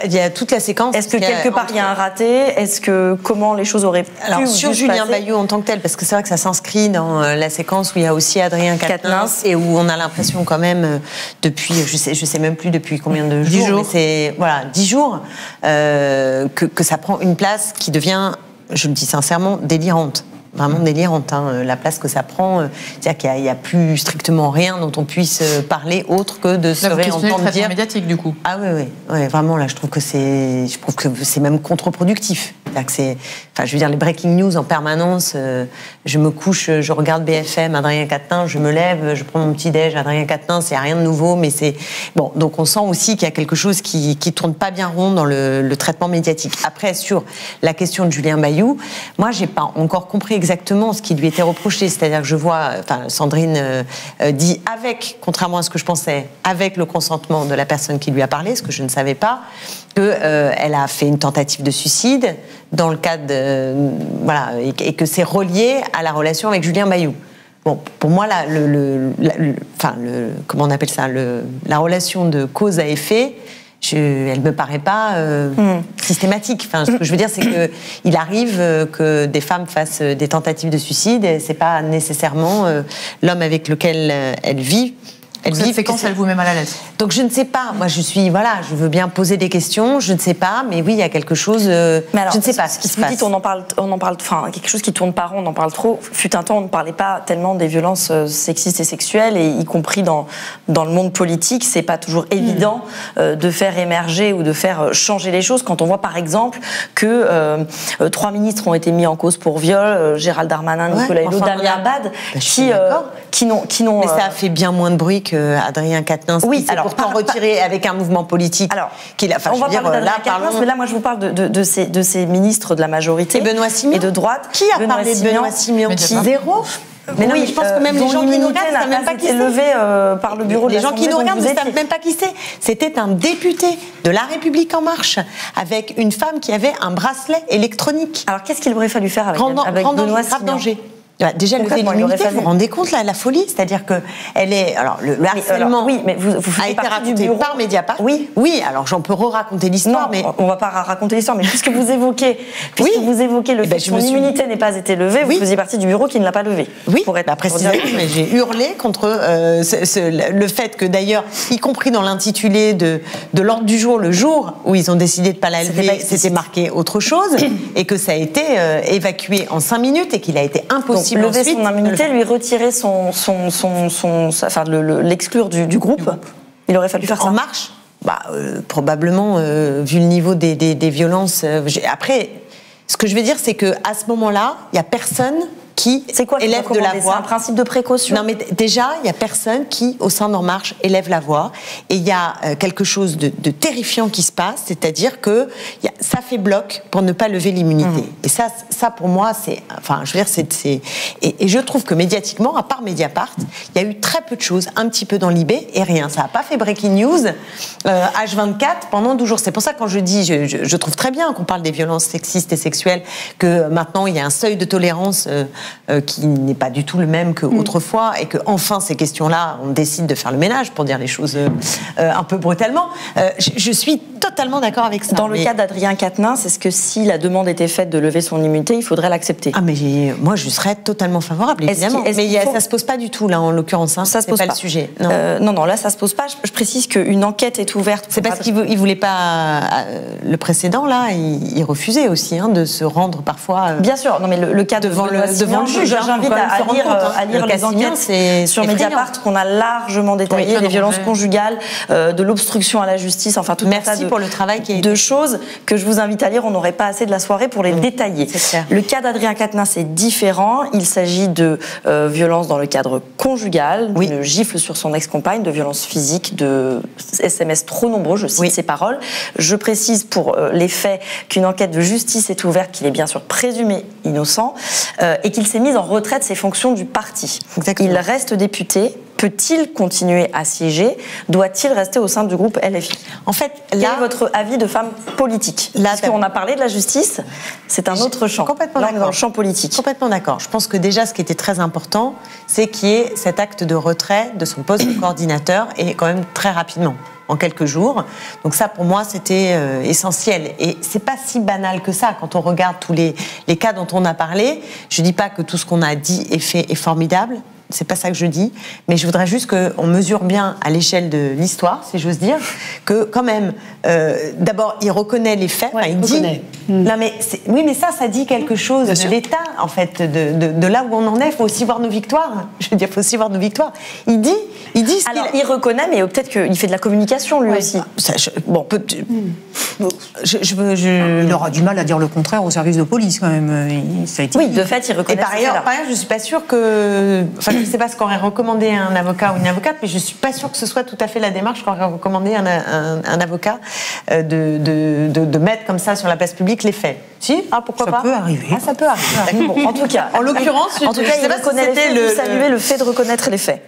Il y a toute la séquence. Est-ce que quelque part il y a un raté? Est-ce que comment les choses auraient pu sur Julien Bayou en tant que tel, parce que c'est vrai que ça s'inscrit dans la séquence où il y a aussi Adrien Quatennens et où on a l'impression quand même depuis, je sais même plus depuis combien de jours, 10 jours. Mais c'est 10 jours que ça prend une place qui devient, je le dis sincèrement, délirante. Vraiment délirante, la place que ça prend. C'est-à-dire qu'il n'y a plus strictement rien dont on puisse parler autre que de se réentendre dire. Médiatique du coup. Ah oui, vraiment là, je trouve que c'est même contre-productif. Je veux dire, les breaking news en permanence. Je me couche, je regarde BFM, Adrien Quatennens, je me lève, je prends mon petit déj, Adrien Quatennens, il n'y a rien de nouveau, mais c'est bon. Donc on sent aussi qu'il y a quelque chose qui tourne pas bien rond dans le traitement médiatique. Après, sur la question de Julien Bayou, moi j'ai pas encore compris exactement ce qui lui était reproché. C'est-à-dire que je vois, Sandrine dit contrairement à ce que je pensais, avec le consentement de la personne qui lui a parlé, ce que je ne savais pas, qu'elle a fait une tentative de suicide dans le cadre et que c'est relié à la relation avec Julien Bayou. Bon, pour moi, comment on appelle ça, la relation de cause à effet, elle me paraît pas systématique. Ce que je veux dire, c'est que il arrive que des femmes fassent des tentatives de suicide, et c'est pas nécessairement l'homme avec lequel elles vivent. Cette séquence, elle vous met mal à l'aise. Donc je ne sais pas. Moi, je veux bien poser des questions. Je ne sais pas, mais oui, il y a quelque chose. Mais alors, je ne sais pas ce qui se passe. Vous dites, on en parle. Enfin, quelque chose qui tourne pas rond. On en parle trop. Fut un temps, on ne parlait pas tellement des violences sexistes et sexuelles, et y compris dans le monde politique, c'est pas toujours évident de faire émerger ou de faire changer les choses. Quand on voit, par exemple, que 3 ministres ont été mis en cause pour viol, Gérald Darmanin, Nicolas Hulot, Damien Abad, qui n'ont. Mais ça a fait bien moins de bruit Adrien Quatennens, qui s'est pourtant retiré avec un mouvement politique. Alors, on va parler d'Adrien Quatennens, mais là, moi, je vous parle de ces ministres de la majorité et Benoît Simion et de droite. Qui a parlé de Benoît Simion? Zéro. Mais non, mais je pense que même les gens qui nous regardent ne savent même pas qui c'est. Levé par le bureau de les gens qui nous regardent ne savent même pas qui c'est. C'était un député de La République En Marche avec une femme qui avait un bracelet électronique. Alors, qu'est-ce qu'il aurait fallu faire avec Benoît Simion? Déjà, lever l'immunité, vous vous rendez compte la folie, c'est-à-dire que elle est, alors le harcèlement, mais vous a été raconté par Mediapart. Oui. Alors j'en peux raconter l'histoire, mais on va pas raconter l'histoire. Mais puisque vous évoquez, le fait que son immunité n'ait pas été levée, vous faisiez partie du bureau qui ne l'a pas levée. Oui, précisément. Mais j'ai hurlé contre le fait que d'ailleurs, y compris dans l'intitulé de l'ordre du jour, le jour où ils ont décidé de pas la lever, c'était marqué autre chose, et que ça a été évacué en 5 minutes et qu'il a été impossible. Lever son immunité, lui retirer l'exclure du groupe. Il aurait fallu faire ça. En Marche, probablement, vu le niveau des violences. Après, Ce que je veux dire, c'est qu'à ce moment-là, il n'y a personne qui élève de la voix. C'est un principe de précaution. Non, mais déjà, il n'y a personne qui, au sein d'En Marche, élève la voix. Et il y a quelque chose de terrifiant qui se passe, c'est-à-dire que ça fait bloc pour ne pas lever l'immunité. Et ça, pour moi, c'est... Enfin, je veux dire, et je trouve que médiatiquement, à part Mediapart, il y a eu très peu de choses, un petit peu dans l'IB et rien. Ça n'a pas fait breaking news H24 pendant 12 jours. C'est pour ça, quand je dis, je trouve très bien qu'on parle des violences sexistes et sexuelles, que maintenant, il y a un seuil de tolérance qui n'est pas du tout le même qu'autrefois, et que enfin ces questions-là, on décide de faire le ménage, pour dire les choses un peu brutalement. Je suis totalement d'accord avec ça. Dans le cas d'Adrien Quatennens, est-ce que si la demande était faite de lever son immunité, il faudrait l'accepter? Ah, mais moi, je serais totalement favorable, évidemment. Mais ça se pose pas du tout, là, en l'occurrence. Hein. Ça se pose pas le sujet. Non, là, ça se pose pas. Je précise qu'une enquête est ouverte. C'est parce qu'il voulait pas... Le précédent, là, il refusait aussi de se rendre parfois... Bien sûr. Non, mais le cas devant le juge. J'invite à lire les enquêtes sur Mediapart qu'on a largement détaillé, les violences conjugales, de l'obstruction à la justice, enfin tout un tas pour le travail de choses que je vous invite à lire. On n'aurait pas assez de la soirée pour les détailler. Le cas d'Adrien Quatennens est différent. Il s'agit de violences dans le cadre conjugal, d'une gifle sur son ex-compagne, de violences physiques, de SMS trop nombreux, je cite ses paroles. Je précise pour les faits qu'une enquête de justice est ouverte, qu'il est bien sûr présumé innocent et qu'il s'est mis en retrait de ses fonctions du parti. Exactement. Il reste député. Peut-il continuer à siéger? Doit-il rester au sein du groupe LFI? En fait, quel est votre avis de femme politique? Parce qu'on a parlé de la justice, c'est un autre champ. Complètement d'accord. Dans le champ politique. Complètement d'accord. Je pense que déjà, ce qui était très important, c'est qu'il y ait cet acte de retrait de son poste de coordinateur, et quand même très rapidement, en quelques jours. Donc ça, pour moi, c'était essentiel. Et c'est pas si banal que ça. Quand on regarde tous les cas dont on a parlé, je dis pas que tout ce qu'on a dit et fait est formidable. C'est pas ça que je dis, mais je voudrais juste qu'on mesure bien à l'échelle de l'histoire, si j'ose dire, que quand même, d'abord, il reconnaît les faits. Il dit. Non, mais oui, mais ça dit quelque chose de l'État, en fait, de là où on en est. Il faut aussi voir nos victoires. Je veux dire, il faut aussi voir nos victoires. Il dit. Alors, il reconnaît, mais peut-être qu'il fait de la communication lui aussi. Il aura du mal à dire le contraire au service de police, quand même. Ça a été de fait, il reconnaît. Et par ailleurs, je suis pas sûre que. Enfin, je ne sais pas ce qu'aurait recommandé un avocat ou une avocate, mais je ne suis pas sûre que ce soit tout à fait la démarche qu'aurait recommandé un avocat de mettre comme ça sur la place publique les faits. Si, pourquoi pas? Ça peut arriver. Ça peut arriver. Bon, en tout cas, en l'occurrence, il reconnaît les faits, vous saluez le fait de reconnaître les faits.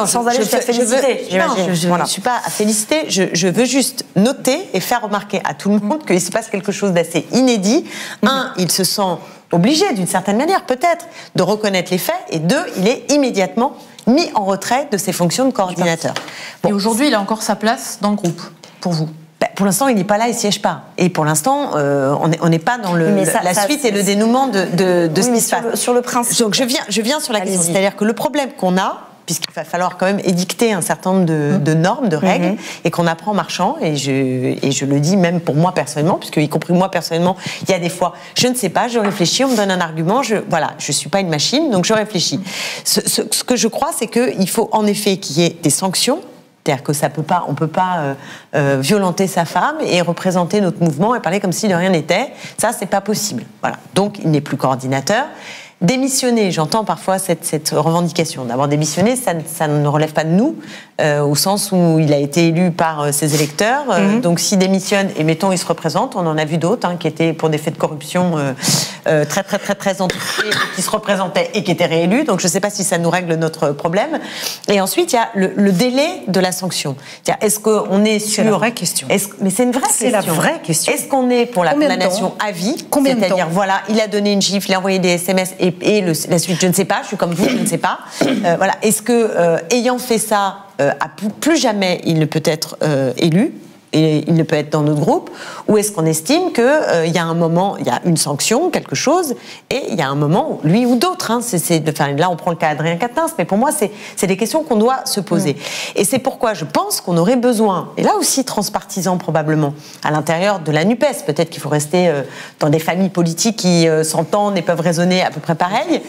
Sans aller jusqu'à féliciter. Je ne suis pas à féliciter, je veux juste noter et faire remarquer à tout le monde qu'il se passe quelque chose d'assez inédit. Il se sent obligé, d'une certaine manière, peut-être, de reconnaître les faits, et deux, il est immédiatement mis en retrait de ses fonctions de coordinateur. Et aujourd'hui, il a encore sa place dans le groupe, pour vous? Pour l'instant, il n'est pas là, il ne siège pas. Et pour l'instant, on n'est pas dans la suite et le dénouement de ce qui se passe. Sur le principe. Donc je viens sur la question. C'est-à-dire que le problème qu'on a, puisqu'il va falloir quand même édicter un certain nombre de normes, de règles, et qu'on apprend en marchant, et je le dis même pour moi personnellement, puisque y compris moi personnellement, il y a des fois, je ne sais pas, je réfléchis, on me donne un argument, je suis pas une machine, donc je réfléchis. Ce que je crois, c'est qu'il faut en effet qu'il y ait des sanctions. C'est-à-dire que on peut pas violenter sa femme et représenter notre mouvement et parler comme si de rien n'était. Ça, c'est pas possible. Voilà. Donc, il n'est plus coordinateur. Démissionner, j'entends parfois cette revendication. D'abord, démissionner, ça ne relève pas de nous, au sens où il a été élu par ses électeurs. Donc, s'il démissionne, et mettons, il se représente, on en a vu d'autres, qui étaient pour des faits de corruption très amplifiés, qui se représentaient et qui étaient réélus. Donc, je ne sais pas si ça nous règle notre problème. Et ensuite, il y a le délai de la sanction. Est-ce qu'on est sur... C'est la vraie question. Mais c'est une vraie question. C'est la vraie question. Est-ce qu'on est pour la condamnation à vie? Combien de temps? C'est-à-dire, voilà, il a donné une gifle, il a envoyé des SMS et la suite, je ne sais pas, je suis comme vous, je ne sais pas. Voilà. Est-ce que, ayant fait ça, plus jamais il ne peut être élu, et il ne peut être dans notre groupe, ou est-ce qu'on estime qu'il y a un moment, il y a une sanction, quelque chose, et il y a un moment, lui ou d'autres, là on prend le cas d'Adrien Quatennens, mais pour moi c'est des questions qu'on doit se poser. Et c'est pourquoi je pense qu'on aurait besoin, et là aussi transpartisan probablement, à l'intérieur de la NUPES, peut-être qu'il faut rester dans des familles politiques qui s'entendent et peuvent raisonner à peu près pareil,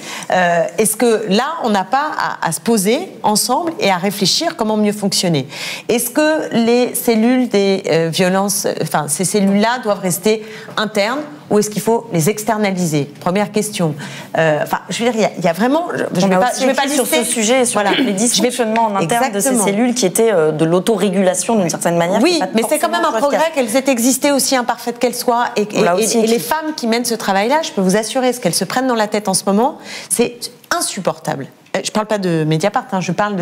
est-ce que là on n'a pas à se poser ensemble et à réfléchir comment mieux fonctionner? Est-ce que les cellules des ces violences, enfin ces cellules-là doivent rester internes ou est-ce qu'il faut les externaliser? Première question. Enfin, je veux dire, il y a vraiment. Je vais pas sur ce sujet, sur les dysfonctionnements en interne de ces cellules qui étaient de l'autorégulation d'une certaine manière. Oui, mais c'est quand même un progrès qu'elles aient existé, aussi imparfaites qu'elles soient, et les femmes qui mènent ce travail-là, je peux vous assurer, ce qu'elles se prennent dans la tête en ce moment, c'est insupportable. Je parle pas de Mediapart, je parle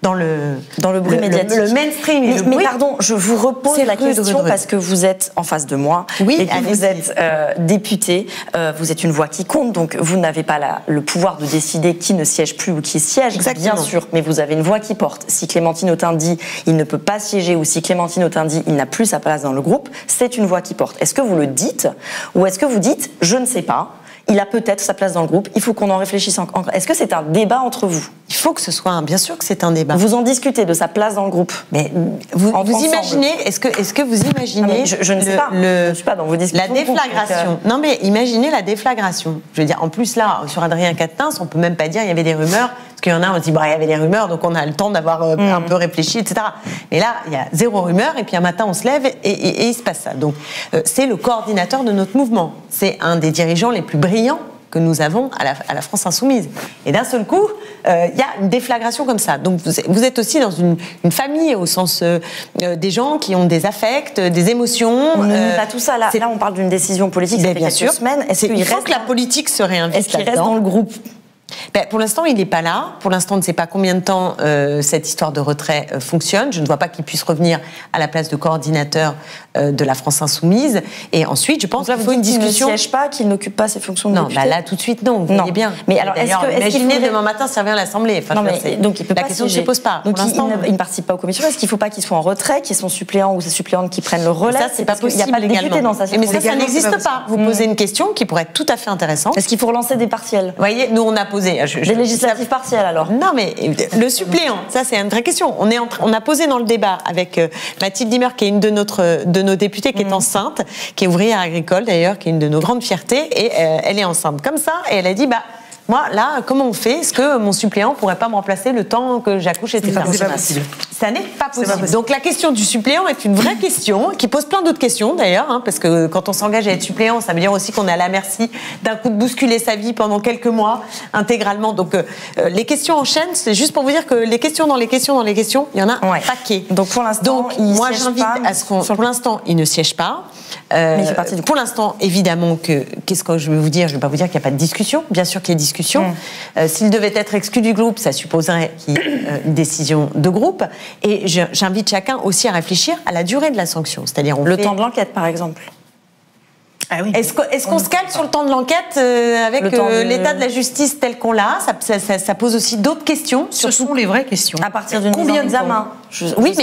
dans le bruit médiatique. Le mainstream. Mais pardon, je vous repose la question parce que vous êtes en face de moi. Oui, et que vous êtes député, vous êtes une voix qui compte, donc vous n'avez pas le pouvoir de décider qui ne siège plus ou qui siège, exactement, bien sûr, mais vous avez une voix qui porte. Si Clémentine Autain dit il ne peut pas siéger ou si Clémentine Autain dit il n'a plus sa place dans le groupe, c'est une voix qui porte. Est-ce que vous le dites ou est-ce que vous dites je ne sais pas? Il a peut-être sa place dans le groupe, il faut qu'on en réfléchisse encore. Est-ce que c'est un débat entre vous? Il faut que ce soit bien sûr que c'est un débat. Vous en discutez de sa place dans le groupe? Mais vous imaginez, est-ce que vous imaginez je ne sais pas. Je ne suis pas dans vos discussions. La déflagration. Non mais imaginez la déflagration. Je veux dire, en plus là, sur Adrien Quatennens, on peut même pas dire il y avait des rumeurs, parce qu'il y en a, on se dit il y avait des rumeurs, donc on a le temps d'avoir un peu réfléchi, etc. Mais là, il y a zéro rumeur, et puis un matin on se lève et il se passe ça. Donc c'est le coordinateur de notre mouvement. C'est un des dirigeants les plus brillants que nous avons à la France Insoumise. Et d'un seul coup, il y a une déflagration comme ça. Donc vous êtes aussi dans une famille au sens des gens qui ont des affects, des émotions. Pas tout ça. Là, on parle d'une décision politique. Ça fait bien sûr. Semaines. Il faut que la politique se réinvite. Est-ce qu'il reste dans le groupe? Pour l'instant, il n'est pas là. Pour l'instant, on ne sait pas combien de temps cette histoire de retrait fonctionne. Je ne vois pas qu'il puisse revenir à la place de coordinateur de la France Insoumise. Et ensuite, je pense qu'il faut une discussion. Il ne siège pas, qu'il n'occupe pas ses fonctions de député. Non, là, tout de suite, non. Vous voyez bien. Mais alors, est-ce qu'il venait demain matin servir à l'Assemblée? Non, mais donc il peut la pas question ne se pose pas. Donc il ne participe pas aux commissions. Est-ce qu'il ne faut pas qu'il soit en retrait, qu'il y ait son suppléant ou sa suppléante qui prennent le relais? Ça, c'est pas possible. Il n'y a pas de député dans sa circonscription. Mais ça n'existe pas. Vous posez une question qui pourrait être tout à fait intéressante. Est-ce qu'il faut relancer des partiels? Vous voyez, nous on a posé des législatives partielles alors. Non, mais le suppléant, ça c'est une vraie question. On a posé dans le débat avec Mathilde Dimmer, qui est une de nos députées, qui est enceinte, qui est ouvrière agricole d'ailleurs, qui est une de nos grandes fiertés, et elle est enceinte comme ça, et elle a dit moi, là, comment on fait? Est-ce que mon suppléant pourrait pas me remplacer le temps que j'accouche, etc. C'est pas possible. Ça n'est pas possible. Donc la question du suppléant est une vraie question, qui pose plein d'autres questions d'ailleurs, parce que quand on s'engage à être suppléant, ça veut dire aussi qu'on est à la merci d'un coup de bousculer sa vie pendant quelques mois intégralement. Donc les questions enchaînent. C'est juste pour vous dire que les questions dans les questions, il y en a un paquet. Donc pour l'instant, moi j'invite à ce qu'on. Pour l'instant, il ne siège pas. Mais il fait partie du pour l'instant, évidemment, qu'est-ce que je vais vous dire? Je ne vais pas vous dire qu'il n'y a pas de discussion. Bien sûr qu'il y a discussion. S'il devait être exclu du groupe, ça supposerait qu'il y ait une décision de groupe. Et j'invite chacun aussi à réfléchir à la durée de la sanction. C'est-à-dire le temps de l'enquête, par exemple. Ah oui. Est-ce qu'on se cale sur le temps de l'enquête avec l'état de la justice tel qu'on l'a? Ça pose aussi d'autres questions. Ce sont les vraies questions. À partir d'une mise en examen. Oui,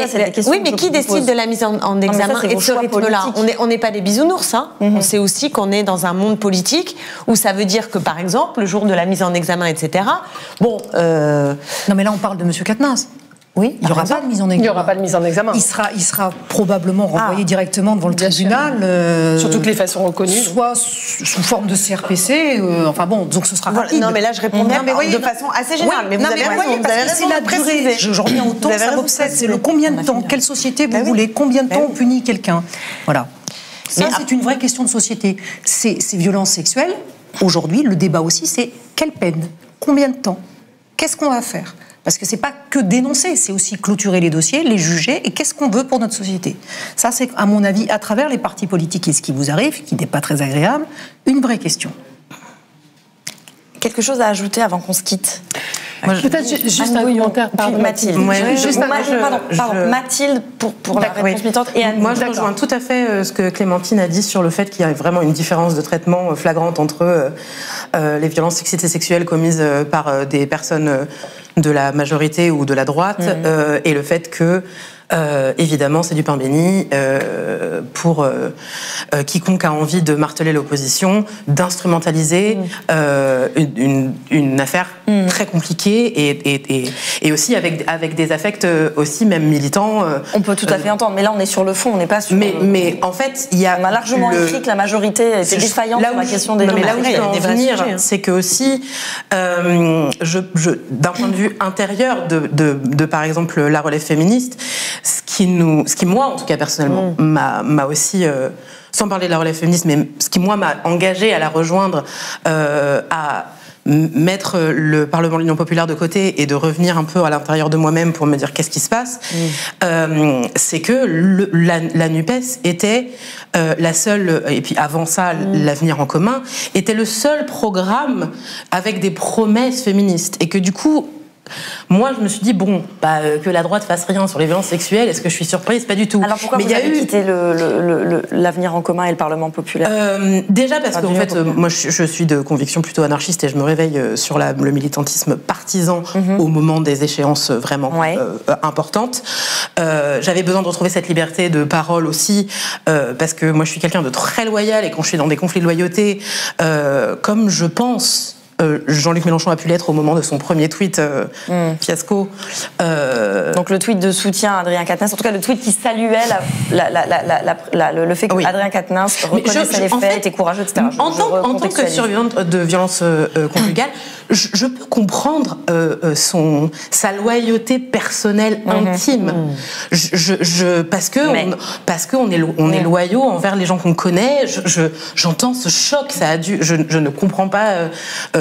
mais qui décide de la mise en examen et de ce rythme-là? On n'est pas des bisounours. On sait aussi qu'on est dans un monde politique où ça veut dire que, par exemple, le jour de la mise en examen, etc. Bon. Non, mais là, on parle de M. Quatennens. Oui, il n'y aura pas de mise en examen. Il n'y aura pas de mise en examen. Il sera probablement renvoyé directement devant le tribunal. Sur toutes les façons reconnues. Soit sous forme de CRPC. Enfin bon, donc ce sera rapide. Non, mais là, je réponds de façon assez générale. Oui, mais vous avez raison. C'est la durée. Je reviens au temps, ça m'obsède. C'est le combien de temps, quelle société vous voulez, combien de temps on punit quelqu'un. Voilà. Ça, c'est une vraie question de société. Ces violences sexuelles, aujourd'hui, le débat aussi, c'est quelle peine? Combien de temps? Qu'est-ce qu'on va faire? Parce que c'est pas que dénoncer, c'est aussi clôturer les dossiers, les juger, et qu'est-ce qu'on veut pour notre société. Ça, c'est, à mon avis, à travers les partis politiques et ce qui vous arrive, qui n'est pas très agréable, une vraie question. Quelque chose à ajouter avant qu'on se quitte? Peut-être juste un commentaire. Pardon, Mathilde. Mathilde, pour la réponse militante. Et moi, je rejoins tout à fait ce que Clémentine a dit sur le fait qu'il y a vraiment une différence de traitement flagrante entre les violences sexistes et sexuelles commises par des personnes de la majorité ou de la droite et le fait que évidemment, c'est du pain béni pour quiconque a envie de marteler l'opposition, d'instrumentaliser une affaire très compliquée et aussi avec des affects aussi même militants. On peut tout à fait entendre, mais là on est sur le fond, on n'est pas sur. Mais en fait, on a largement écrit que la majorité était défaillante sur la question des. Mais là où je veux en venir, c'est que aussi, d'un point de vue intérieur de par exemple la relève féministe, ce qui moi, en tout cas personnellement, m'a aussi, sans parler de la relève féministe, mais ce qui moi m'a engagée à la rejoindre, à mettre le Parlement de l'Union populaire de côté et de revenir un peu à l'intérieur de moi-même pour me dire qu'est-ce qui se passe, c'est que la NUPES était la seule, et puis avant ça, l'Avenir en commun, était le seul programme avec des promesses féministes. Et que du coup, moi, je me suis dit, bon, que la droite fasse rien sur les violences sexuelles, est-ce que je suis surprise? Pas du tout. Alors pourquoi vous avez quitté l'Avenir en commun et le Parlement populaire? Déjà parce qu'en fait, moi, je suis de conviction plutôt anarchiste et je me réveille sur le militantisme partisan au moment des échéances vraiment importantes. J'avais besoin de retrouver cette liberté de parole aussi, parce que moi, je suis quelqu'un de très loyal et quand je suis dans des conflits de loyauté, comme je pense... Jean-Luc Mélenchon a pu l'être au moment de son premier tweet fiasco. Donc le tweet de soutien à Adrien Quatennens, en tout cas le tweet qui saluait le fait qu'Adrien Quatennens reconnaissait les faits, était courageux, etc. En tant que survivante de violences conjugales, je peux comprendre sa loyauté personnelle intime. Parce qu'on est loyaux envers les gens qu'on connaît. J'entends ce choc. Je ne comprends pas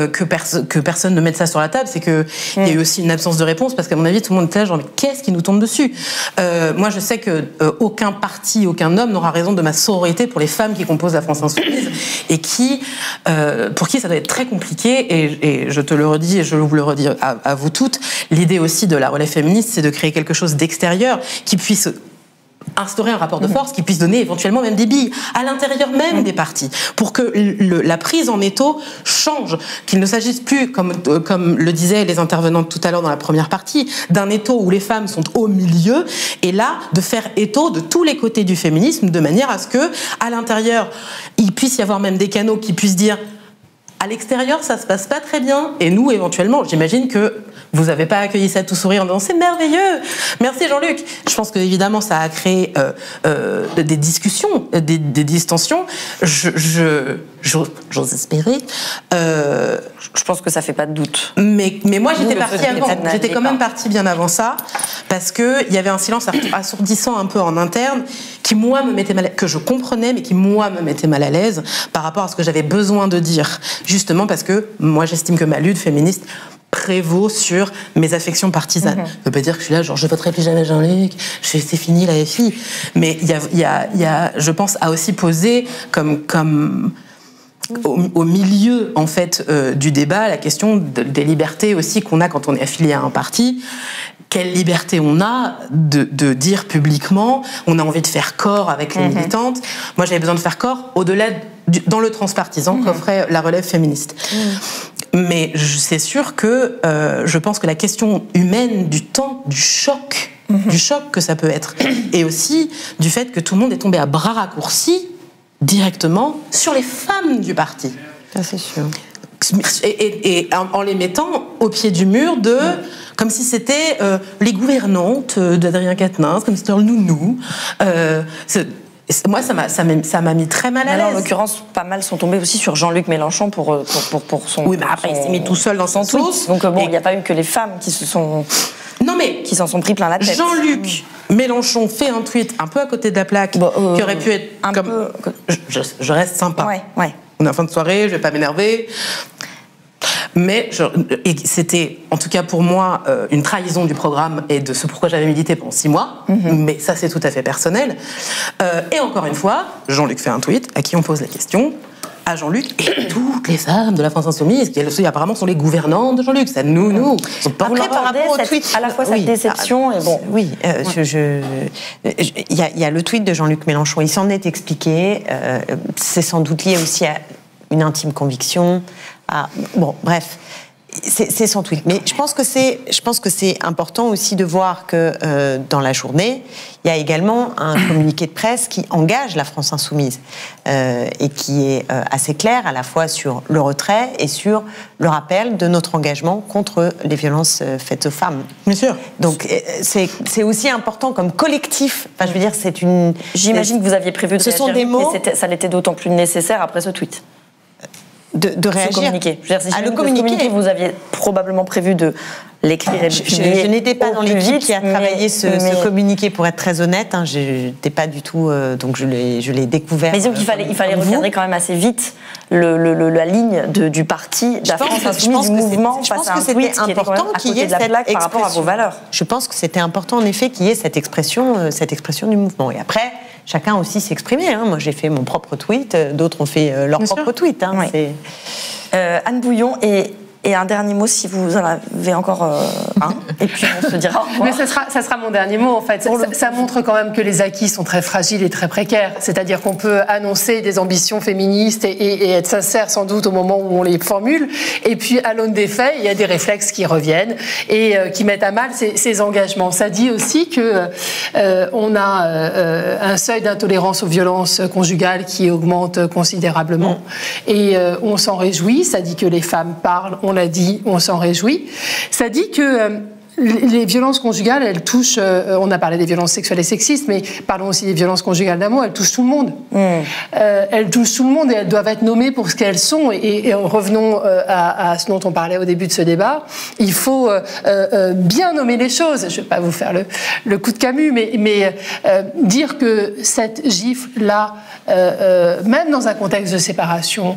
que personne ne mette ça sur la table. C'est qu'il y a eu aussi une absence de réponse, parce qu'à mon avis, tout le monde était là, genre, mais qu'est-ce qui nous tombe dessus? Moi, je sais que aucun parti, aucun homme n'aura raison de ma sororité pour les femmes qui composent la France Insoumise et pour qui ça doit être très compliqué. Et je te le redis et je vous le redis à vous toutes, l'idée aussi de la relève féministe, c'est de créer quelque chose d'extérieur qui puisse instaurer un rapport de force qui puisse donner éventuellement même des billes à l'intérieur même des partis, pour que la prise en étau change, qu'il ne s'agisse plus, comme le disaient les intervenantes tout à l'heure dans la première partie, d'un étau où les femmes sont au milieu, et là, de faire étau de tous les côtés du féminisme, de manière à ce que, à l'intérieur, il puisse y avoir même des canaux qui puissent dire à l'extérieur, ça se passe pas très bien, et nous, éventuellement, j'imagine que vous n'avez pas accueilli ça tout sourire en disant c'est merveilleux, merci Jean-Luc. Je pense que évidemment ça a créé des discussions, des distensions. J'ose espérer. Je pense que ça fait pas de doute. Mais moi j'étais partie avant. J'étais quand même partie bien avant ça, parce que il y avait un silence assourdissant un peu en interne qui moi me mettait mal, que je comprenais, mais qui moi me mettait mal à l'aise par rapport à ce que j'avais besoin de dire, justement parce que moi j'estime que ma lutte féministe prévaut sur mes affections partisanes. Ça ne veut pas dire que je suis là, genre je voterai plus jamais Jean-Luc, c'est fini la FI. Mais il y a, je pense, à aussi poser comme au milieu en fait du débat la question des libertés aussi qu'on a quand on est affilié à un parti. Quelle liberté on a de dire publiquement, on a envie de faire corps avec les militantes. Moi j'avais besoin de faire corps au-delà dans le transpartisan qu'offrait la relève féministe. Mais c'est sûr que je pense que la question humaine du temps, du choc que ça peut être, et aussi du fait que tout le monde est tombé à bras raccourcis directement sur les femmes du parti. Ça c'est sûr. Et en les mettant au pied du mur comme si c'était les gouvernantes d'Adrien Quatennens, comme si c'était le nounou. Moi, ça m'a mis très mal à l'aise. En l'occurrence, pas mal sont tombés aussi sur Jean-Luc Mélenchon pour son... Oui, mais après, il s'est mis tout seul dans son sauce. Donc bon, il n'y a pas eu que les femmes qui s'en sont pris plein la tête. Jean-Luc Mélenchon fait un tweet un peu à côté de la plaque, qui aurait pu être je reste sympa. Ouais. On est en fin de soirée, je vais pas m'énerver. Mais c'était, en tout cas pour moi, une trahison du programme et de ce pourquoi j'avais milité pendant 6 mois. Mais ça, c'est tout à fait personnel. Et encore une fois, Jean-Luc fait un tweet à qui on pose la question, à Jean-Luc et toutes les femmes de la France Insoumise, qui elles aussi apparemment sont les gouvernantes de Jean-Luc. Ça nous. Après, par rapport au tweet, à la fois cette déception et bon. Oui, il y a le tweet de Jean-Luc Mélenchon. Il s'en est expliqué. C'est sans doute lié aussi à une intime conviction. Bon, bref, c'est son tweet. Mais je pense que c'est important aussi de voir que dans la journée, il y a également un communiqué de presse qui engage la France Insoumise et qui est assez clair à la fois sur le retrait et sur le rappel de notre engagement contre les violences faites aux femmes. Bien sûr. Donc c'est aussi important comme collectif. Enfin, je veux dire, c'est une... J'imagine que vous aviez prévu de réagir. Ce sont des mots... Mais ça l'était d'autant plus nécessaire après ce tweet. De réagir. Communiquer. Le communiqué. Vous aviez probablement prévu de l'écrire et le publier. Je n'étais pas dans l'équipe qui a travaillé ce communiqué, pour être très honnête. Hein, je n'étais pas du tout... donc je l'ai découvert. Mais disons qu'il fallait recadrer quand même assez vite la ligne du parti, de la France Insoumise, du mouvement, face à un tweet qui était important qu'il y ait cette plaque par rapport à vos valeurs. Je pense que c'était important, en effet, qu'il y ait cette expression du mouvement. Et après, chacun aussi s'exprimer. Hein. Moi, j'ai fait mon propre tweet, d'autres ont fait leur propre tweet. Hein. Oui. Anne Bouillon, et un dernier mot si vous en avez encore un, et puis on se dira. Mais ça sera mon dernier mot en fait. Ça montre quand même que les acquis sont très fragiles et très précaires. C'est-à-dire qu'on peut annoncer des ambitions féministes et être sincère sans doute au moment où on les formule, et puis à l'aune des faits, il y a des réflexes qui reviennent et qui mettent à mal ces engagements. Ça dit aussi que on a un seuil d'intolérance aux violences conjugales qui augmente considérablement, et on s'en réjouit. Ça dit que les femmes parlent. On l'a dit, on s'en réjouit. Ça dit que les violences conjugales, elles touchent... on a parlé des violences sexuelles et sexistes, mais parlons aussi des violences conjugales d'amour, elles touchent tout le monde. Elles touchent tout le monde et elles doivent être nommées pour ce qu'elles sont. Et revenons à ce dont on parlait au début de ce débat. Il faut bien nommer les choses. Je ne vais pas vous faire le coup de Camus, mais dire que cette gifle-là, même dans un contexte de séparation,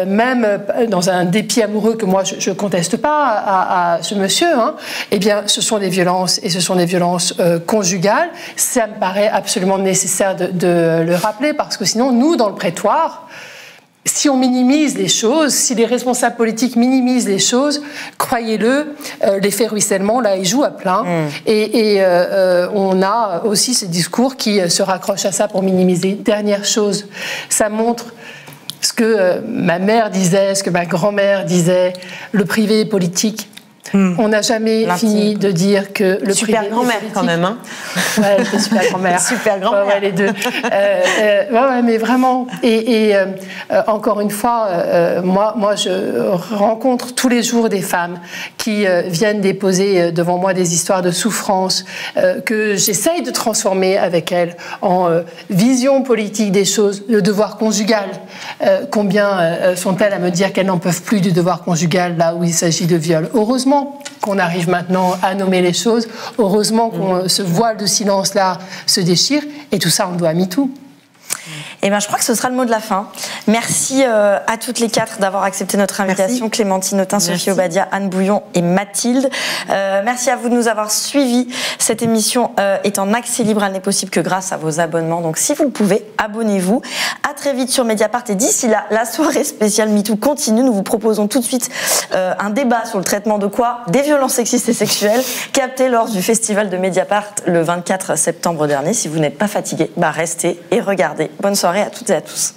même dans un dépit amoureux que moi je ne conteste pas à ce monsieur, hein, eh bien ce sont des violences, et ce sont des violences conjugales. Ça me paraît absolument nécessaire de le rappeler, parce que sinon, nous, dans le prétoire, si on minimise les choses, si les responsables politiques minimisent les choses, croyez-le, l'effet ruissellement, là, il joue à plein. Et on a aussi ce discours qui se raccroche à ça pour minimiser. Dernière chose, ça montre ce que ma mère disait, ce que ma grand-mère disait, le privé est politique. On n'a jamais fini de dire que le super privé grand-mère quand même, hein. Ouais, elle était super grand-mère. Super grand-mère. Ouais, les deux. Ouais, mais vraiment. Et encore une fois, moi, je rencontre tous les jours des femmes qui viennent déposer devant moi des histoires de souffrance que j'essaye de transformer avec elles en vision politique des choses, le devoir conjugal. Combien sont-elles à me dire qu'elles n'en peuvent plus du devoir conjugal là où il s'agit de viol? Heureusement qu'on arrive maintenant à nommer les choses. Heureusement qu'on ce voile de silence-là se déchire. Et tout ça, on doit à MeToo. Eh bien, je crois que ce sera le mot de la fin. Merci à toutes les quatre d'avoir accepté notre invitation. Merci. Clémentine Autain, Sophie Obadia, Anne Bouillon et Mathilde. Merci à vous de nous avoir suivis. Cette émission est en accès libre. Elle n'est possible que grâce à vos abonnements. Donc, si vous le pouvez, abonnez-vous. À très vite sur Mediapart. Et d'ici là, la soirée spéciale MeToo continue. Nous vous proposons tout de suite un débat sur le traitement de quoi? Des violences sexistes et sexuelles, capté lors du festival de Mediapart le 24 septembre dernier. Si vous n'êtes pas fatigué, restez et regardez. Bonne soirée à toutes et à tous.